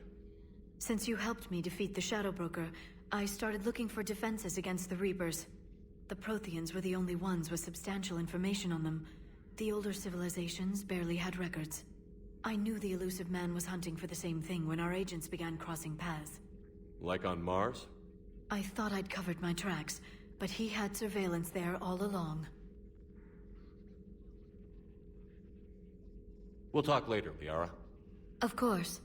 Since you helped me defeat the Shadow Broker, I started looking for defenses against the Reapers. The Protheans were the only ones with substantial information on them. The older civilizations barely had records. I knew the elusive man was hunting for the same thing when our agents began crossing paths. Like on Mars? I thought I'd covered my tracks, but he had surveillance there all along. We'll talk later, Liara. Of course.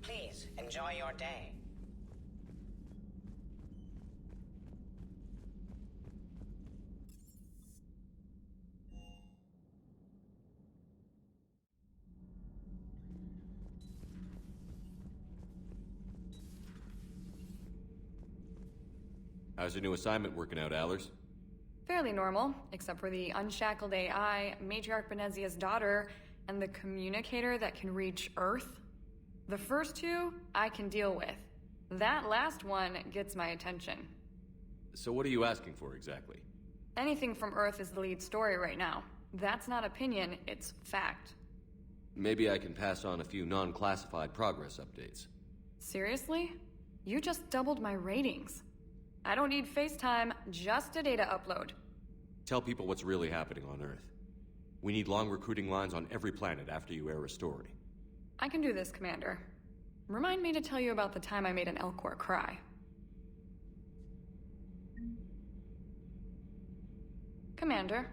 Please, enjoy your day. How's your new assignment working out, AORUS? Fairly normal, except for the unshackled AI, Matriarch Benezia's daughter, and the communicator that can reach Earth. The first two, I can deal with. That last one gets my attention. So what are you asking for exactly? Anything from Earth is the lead story right now. That's not opinion, it's fact. Maybe I can pass on a few non-classified progress updates. Seriously? You just doubled my ratings. I don't need FaceTime, just a data upload. Tell people what's really happening on Earth. We need long recruiting lines on every planet after you air a story. I can do this, Commander. Remind me to tell you about the time I made an Elcor cry. Commander.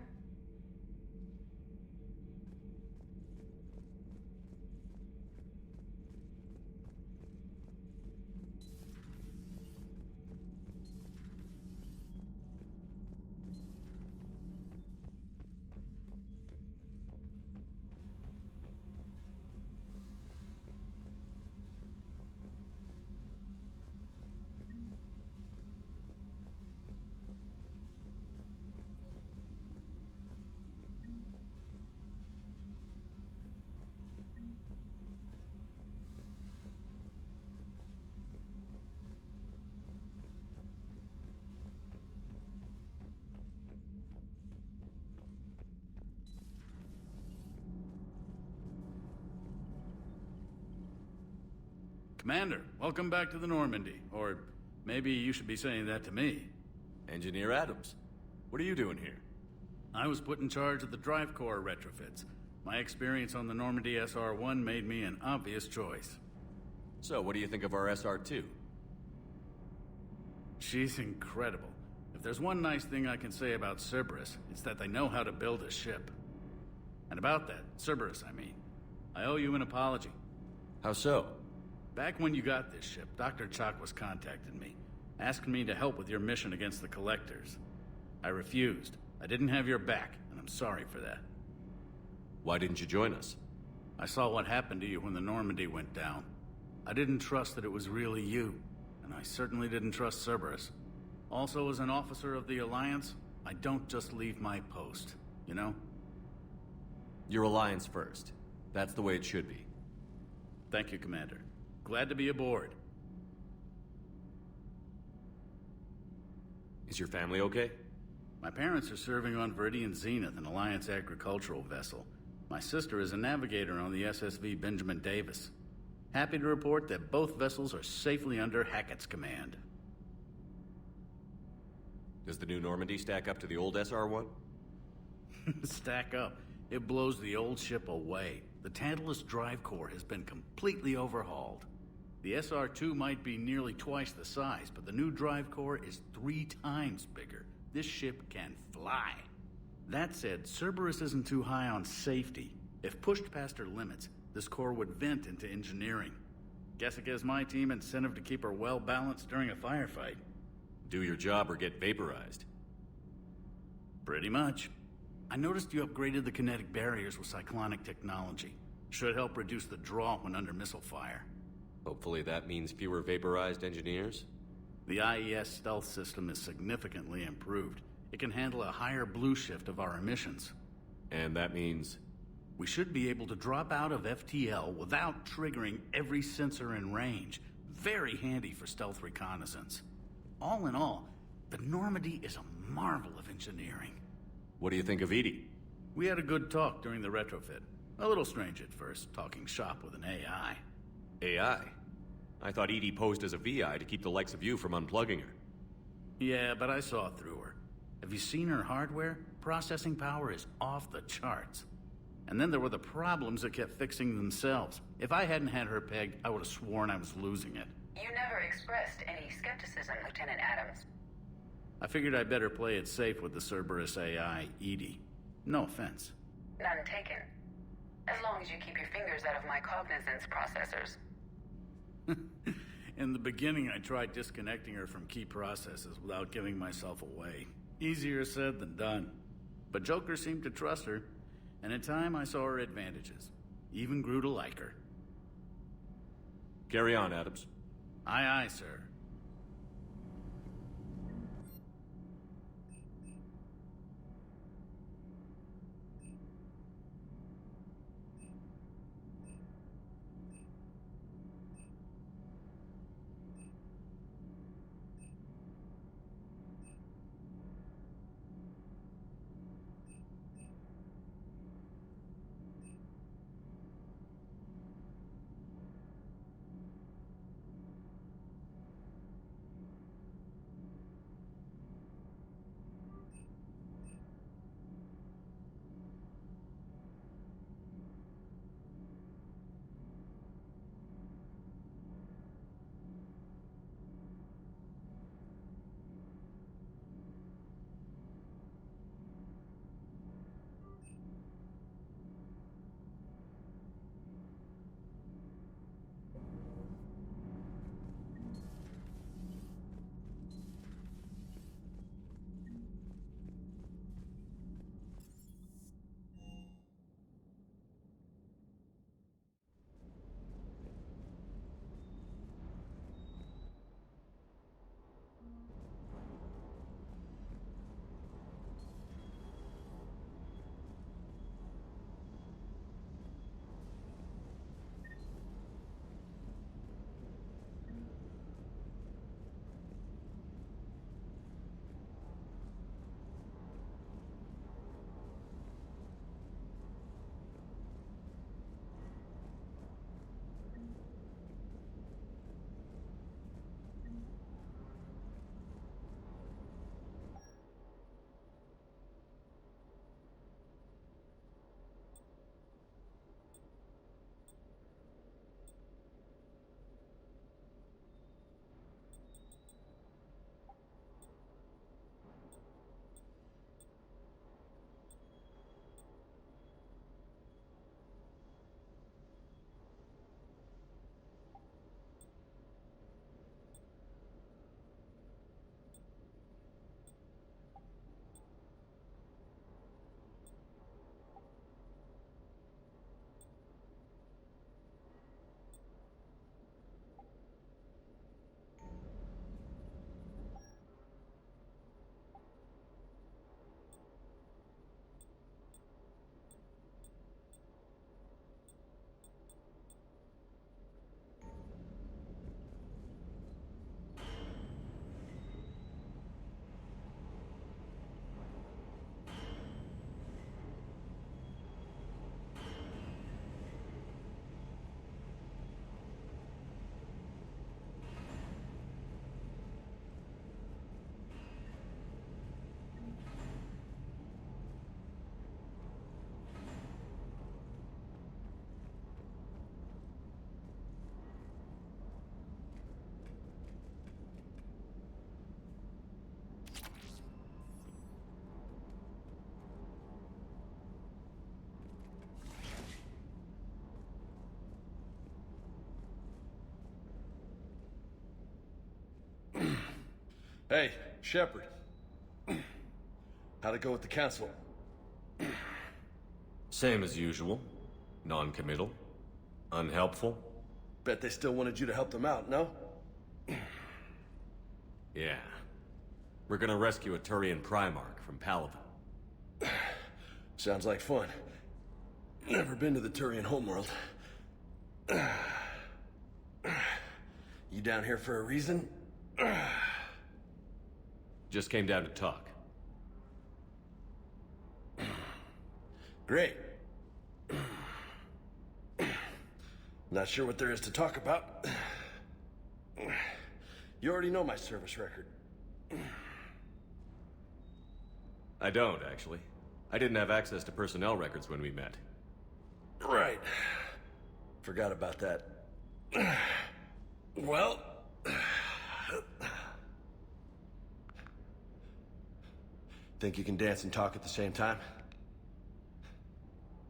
Commander, welcome back to the Normandy. Or maybe you should be saying that to me. Engineer Adams, what are you doing here? I was put in charge of the drive core retrofits. My experience on the Normandy SR-1 made me an obvious choice. So, what do you think of our SR-2? She's incredible. If there's one nice thing I can say about Cerberus, it's that they know how to build a ship. And about that, Cerberus, I mean, I owe you an apology. How so? Back when you got this ship, Dr. Chalk was contacting me, asking me to help with your mission against the Collectors. I refused. I didn't have your back, and I'm sorry for that. Why didn't you join us? I saw what happened to you when the Normandy went down. I didn't trust that it was really you, and I certainly didn't trust Cerberus. Also, as an officer of the Alliance, I don't just leave my post, you know? Your Alliance first. That's the way it should be. Thank you, Commander. Glad to be aboard. Is your family okay? My parents are serving on Viridian Zenith, an Alliance agricultural vessel. My sister is a navigator on the SSV Benjamin Davis. Happy to report that both vessels are safely under Hackett's command. Does the new Normandy stack up to the old SR-1? Stack up. It blows the old ship away. The Tantalus drive core has been completely overhauled. The SR-2 might be nearly twice the size, but the new drive core is 3 times bigger. This ship can fly. That said, Cerberus isn't too high on safety. If pushed past her limits, this core would vent into engineering. Guess it gives my team incentive to keep her well balanced during a firefight. Do your job or get vaporized. Pretty much. I noticed you upgraded the kinetic barriers with cyclonic technology. Should help reduce the draw when under missile fire. Hopefully that means fewer vaporized engineers? The IES stealth system is significantly improved. It can handle a higher blue shift of our emissions. And that means? We should be able to drop out of FTL without triggering every sensor in range. Very handy for stealth reconnaissance. All in all, the Normandy is a marvel of engineering. What do you think of Edie? We had a good talk during the retrofit. A little strange at first, talking shop with an AI. AI? I thought Edie posed as a VI to keep the likes of you from unplugging her. Yeah, but I saw through her. Have you seen her hardware? Processing power is off the charts. And then there were the problems that kept fixing themselves. If I hadn't had her pegged, I would have sworn I was losing it. You never expressed any skepticism, Lieutenant Adams. I figured I'd better play it safe with the Cerberus AI, Edie. No offense. None taken. As long as you keep your fingers out of my cognizance processors. In the beginning, I tried disconnecting her from key processes without giving myself away. Easier said than done. But Joker seemed to trust her, and in time I saw her advantages. Even grew to like her. Carry on, Adams. Aye, aye, sir. Hey, Shepard. How'd it go with the council? Same as usual. Non-committal. Unhelpful. Bet they still wanted you to help them out, no? Yeah. We're gonna rescue a Turian Primarch from Palaven. Sounds like fun. Never been to the Turian homeworld. You down here for a reason? Just came down to talk. Great. Not sure what there is to talk about. You already know my service record. I don't, actually. I didn't have access to personnel records when we met. Right. Forgot about that. Well... Think you can dance and talk at the same time?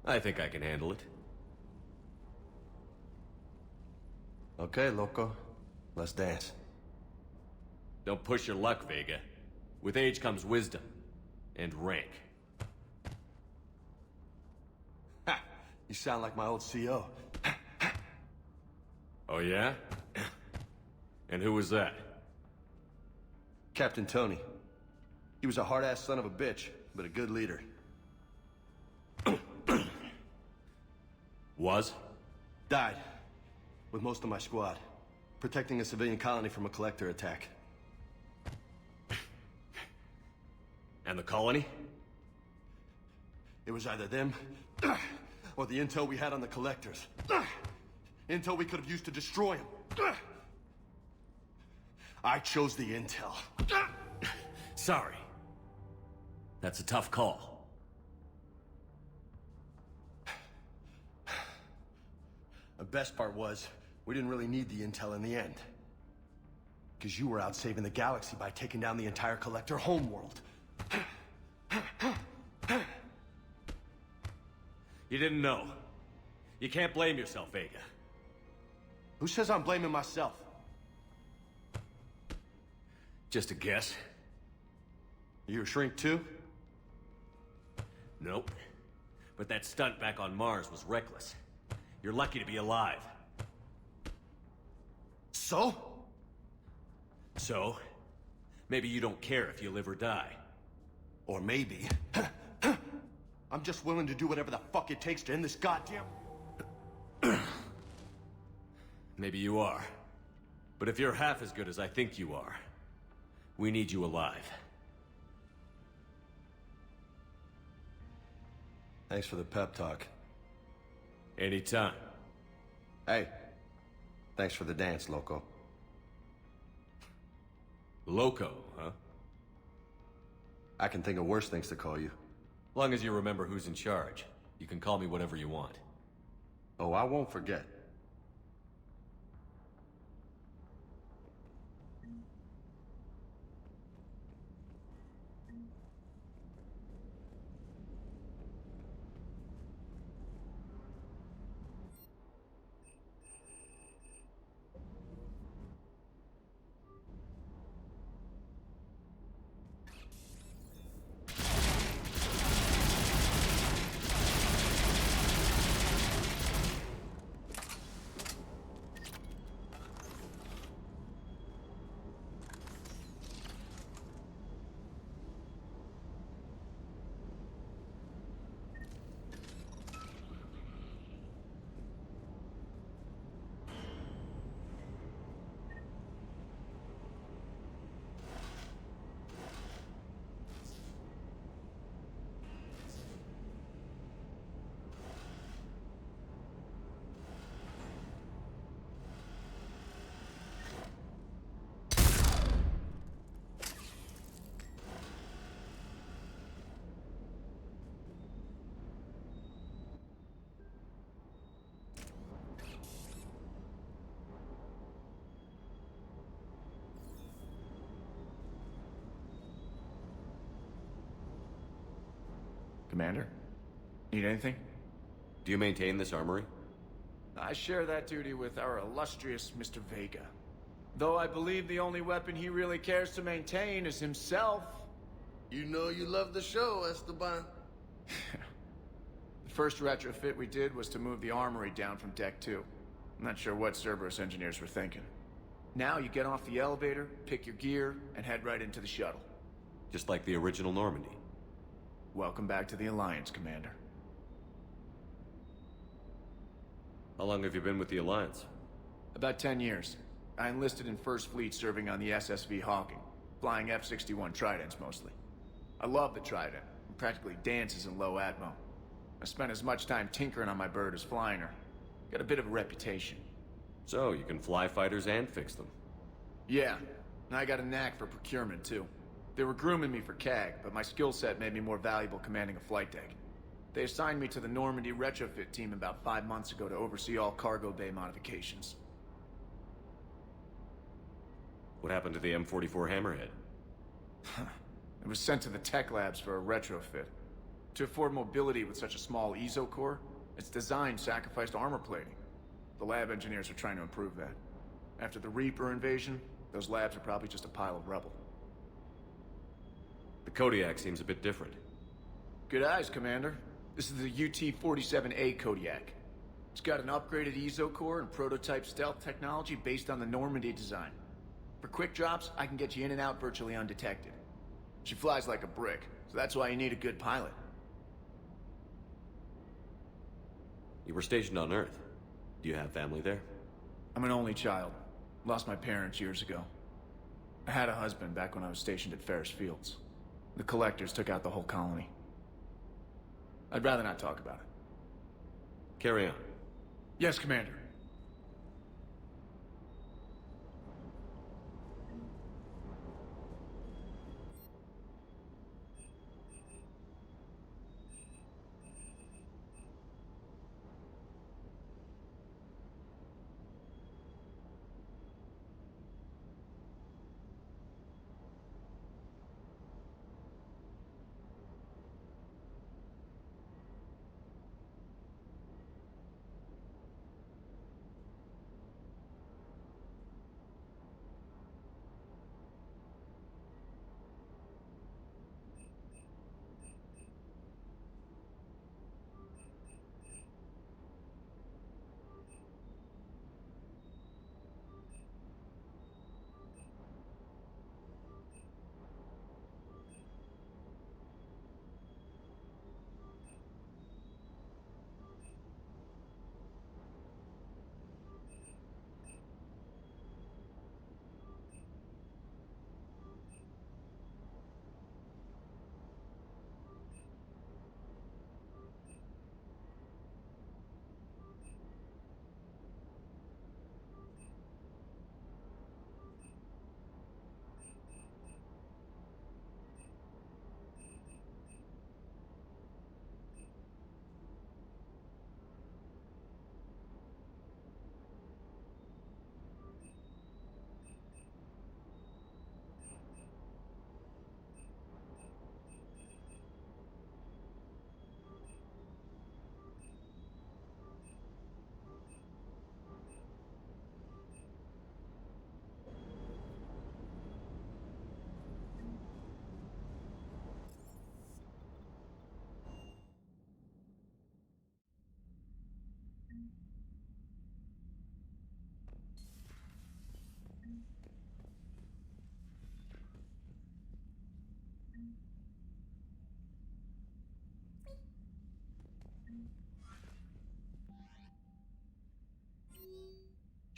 I think I can handle it. Okay, loco. Let's dance. Don't push your luck, Vega. With age comes wisdom. And rank. Ha! You sound like my old CO. Oh yeah? And who was that? Captain Tony. He was a hard-ass son of a bitch, but a good leader. Was? Died. With most of my squad. Protecting a civilian colony from a collector attack. And the colony? It was either them, or the intel we had on the collectors. Intel we could have used to destroy them. I chose the intel. Sorry. That's a tough call. The best part was, we didn't really need the intel in the end. Because you were out saving the galaxy by taking down the entire collector homeworld. You didn't know. You can't blame yourself, Vega. Who says I'm blaming myself? Just a guess. You a shrink too? Nope. But that stunt back on Mars was reckless. You're lucky to be alive. So? So? Maybe you don't care if you live or die. Or maybe... I'm just willing to do whatever the fuck it takes to end this goddamn... Maybe you are. But if you're half as good as I think you are, we need you alive. Thanks for the pep talk. Anytime. Hey, thanks for the dance, loco. Loco, huh? I can think of worse things to call you. Long as you remember who's in charge, you can call me whatever you want. Oh, I won't forget. Commander? Need anything? Do you maintain this armory? I share that duty with our illustrious Mr. Vega. Though I believe the only weapon he really cares to maintain is himself. You know you love the show, Esteban. The first retrofit we did was to move the armory down from Deck 2. I'm not sure what Cerberus engineers were thinking. Now you get off the elevator, pick your gear, and head right into the shuttle. Just like the original Normandy. Welcome back to the Alliance, Commander. How long have you been with the Alliance? About 10 years. I enlisted in First Fleet serving on the SSV Hawking, flying F-61 Tridents mostly. I love the Trident. It practically dances in low atmo. I spent as much time tinkering on my bird as flying her. Got a bit of a reputation. So, you can fly fighters and fix them? Yeah, and I got a knack for procurement too. They were grooming me for CAG, but my skill set made me more valuable commanding a flight deck. They assigned me to the Normandy retrofit team about 5 months ago to oversee all cargo bay modifications. What happened to the M44 Hammerhead? It was sent to the tech labs for a retrofit. To afford mobility with such a small EZO core, its design sacrificed armor plating. The lab engineers are trying to improve that. After the Reaper invasion, those labs are probably just a pile of rubble. The Kodiak seems a bit different. Good eyes, Commander. This is the UT-47A Kodiak. It's got an upgraded EZO core and prototype stealth technology based on the Normandy design. For quick drops, I can get you in and out virtually undetected. She flies like a brick, so that's why you need a good pilot. You were stationed on Earth. Do you have family there? I'm an only child. Lost my parents years ago. I had a husband back when I was stationed at Ferris Fields. The Collectors took out the whole colony. I'd rather not talk about it. Carry on. Yes, Commander.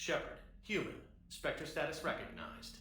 Shepard, human. Spectre status recognized.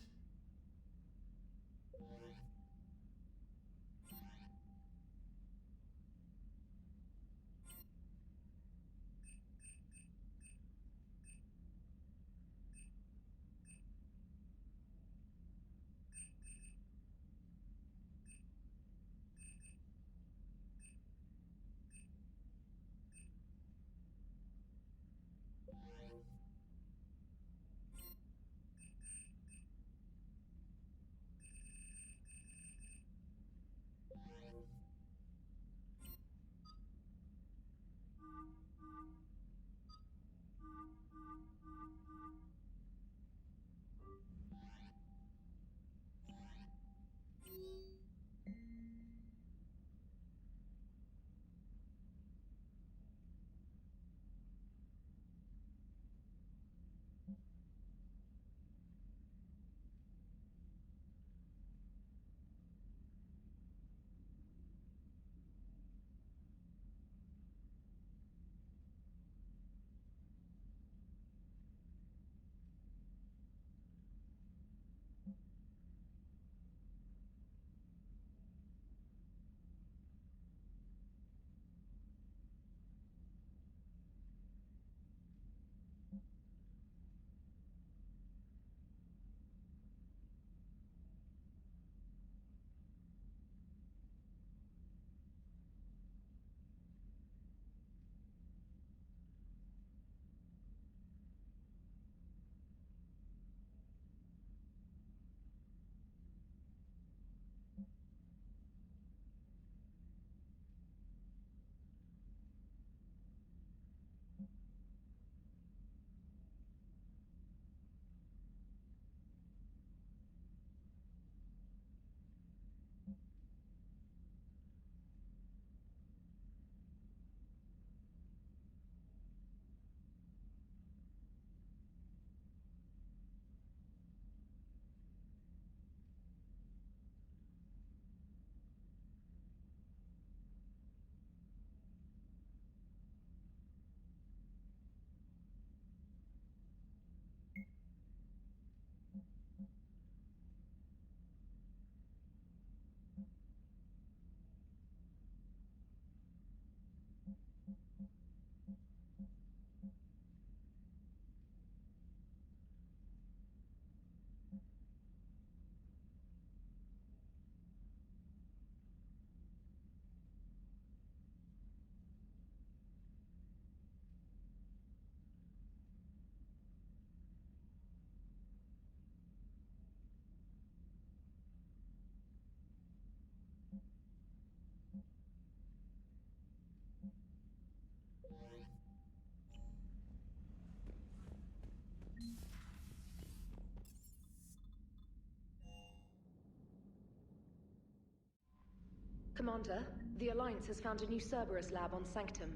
Commander, the Alliance has found a new Cerberus lab on Sanctum.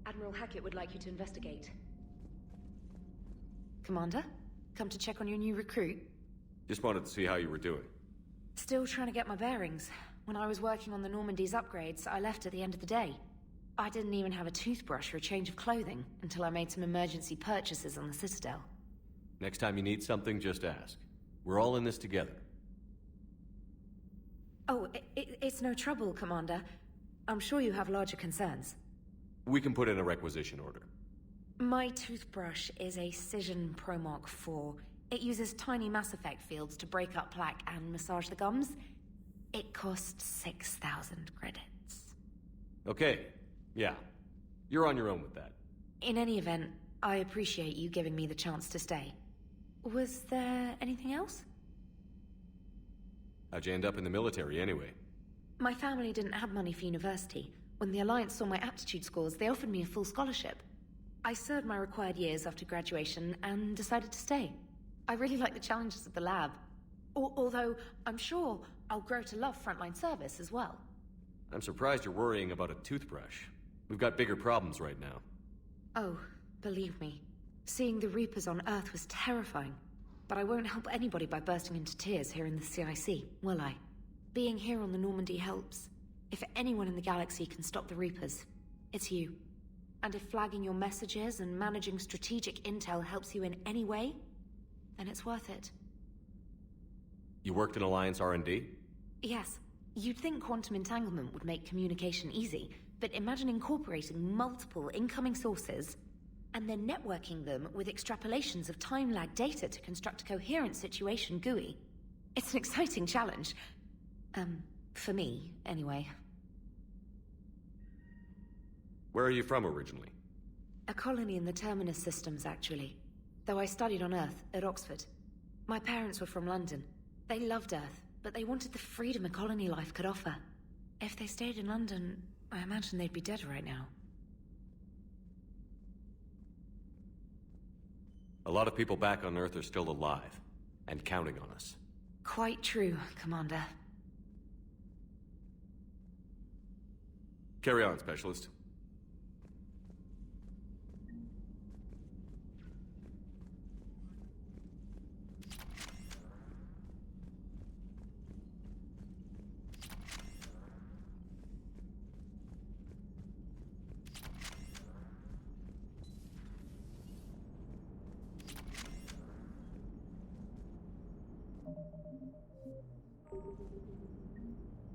Admiral Hackett would like you to investigate. Commander? Come to check on your new recruit? Just wanted to see how you were doing. Still trying to get my bearings. When I was working on the Normandy's upgrades, I left at the end of the day. I didn't even have a toothbrush or a change of clothing until I made some emergency purchases on the Citadel. Next time you need something, just ask. We're all in this together. Oh, it's no trouble, Commander. I'm sure you have larger concerns. We can put in a requisition order. My toothbrush is a Cision Pro Mark IV. It uses tiny Mass Effect fields to break up plaque and massage the gums. It costs 6,000 credits. Okay, yeah. You're on your own with that. In any event, I appreciate you giving me the chance to stay. Was there anything else? How'd you end up in the military anyway? My family didn't have money for university. When the Alliance saw my aptitude scores, they offered me a full scholarship. I served my required years after graduation and decided to stay. I really like the challenges of the lab. Although, I'm sure I'll grow to love frontline service as well. I'm surprised you're worrying about a toothbrush. We've got bigger problems right now. Oh, believe me. Seeing the Reapers on Earth was terrifying. But I won't help anybody by bursting into tears here in the CIC, will I? Being here on the Normandy helps. If anyone in the galaxy can stop the Reapers, it's you. And if flagging your messages and managing strategic intel helps you in any way, then it's worth it. You worked in Alliance R&D? Yes. You'd think quantum entanglement would make communication easy, but imagine incorporating multiple incoming sources and then networking them with extrapolations of time-lag data to construct a coherent situation GUI. It's an exciting challenge. For me, anyway. Where are you from originally? A colony in the Terminus systems, actually. Though I studied on Earth, at Oxford. My parents were from London. They loved Earth, but they wanted the freedom a colony life could offer. If they stayed in London, I imagine they'd be dead right now. A lot of people back on Earth are still alive, and counting on us. Quite true, Commander. Carry on, Specialist.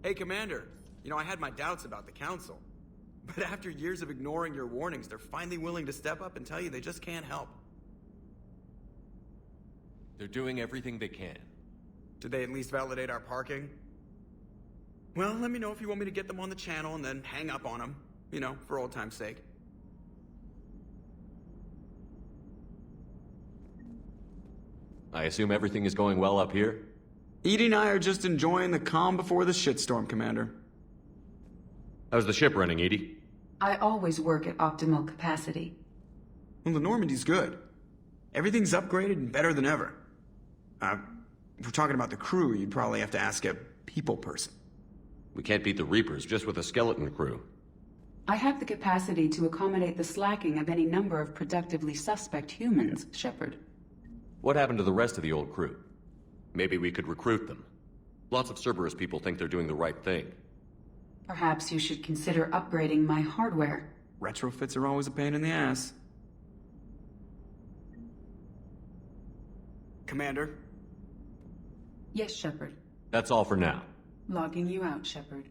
Hey, Commander. You know, I had my doubts about the Council. But after years of ignoring your warnings, they're finally willing to step up and tell you they just can't help. They're doing everything they can. Did they at least validate our parking? Well, let me know if you want me to get them on the channel and then hang up on them. You know, for old time's sake. I assume everything is going well up here? Edie and I are just enjoying the calm before the shitstorm, Commander. How's the ship running, Edie? I always work at optimal capacity. Well, the Normandy's good. Everything's upgraded and better than ever. If we're talking about the crew, you'd probably have to ask a people person. We can't beat the Reapers just with a skeleton crew. I have the capacity to accommodate the slacking of any number of productively suspect humans, Shepard. What happened to the rest of the old crew? Maybe we could recruit them. Lots of Cerberus people think they're doing the right thing. Perhaps you should consider upgrading my hardware. Retrofits are always a pain in the ass. Commander? Yes, Shepard. That's all for now. Logging you out, Shepard.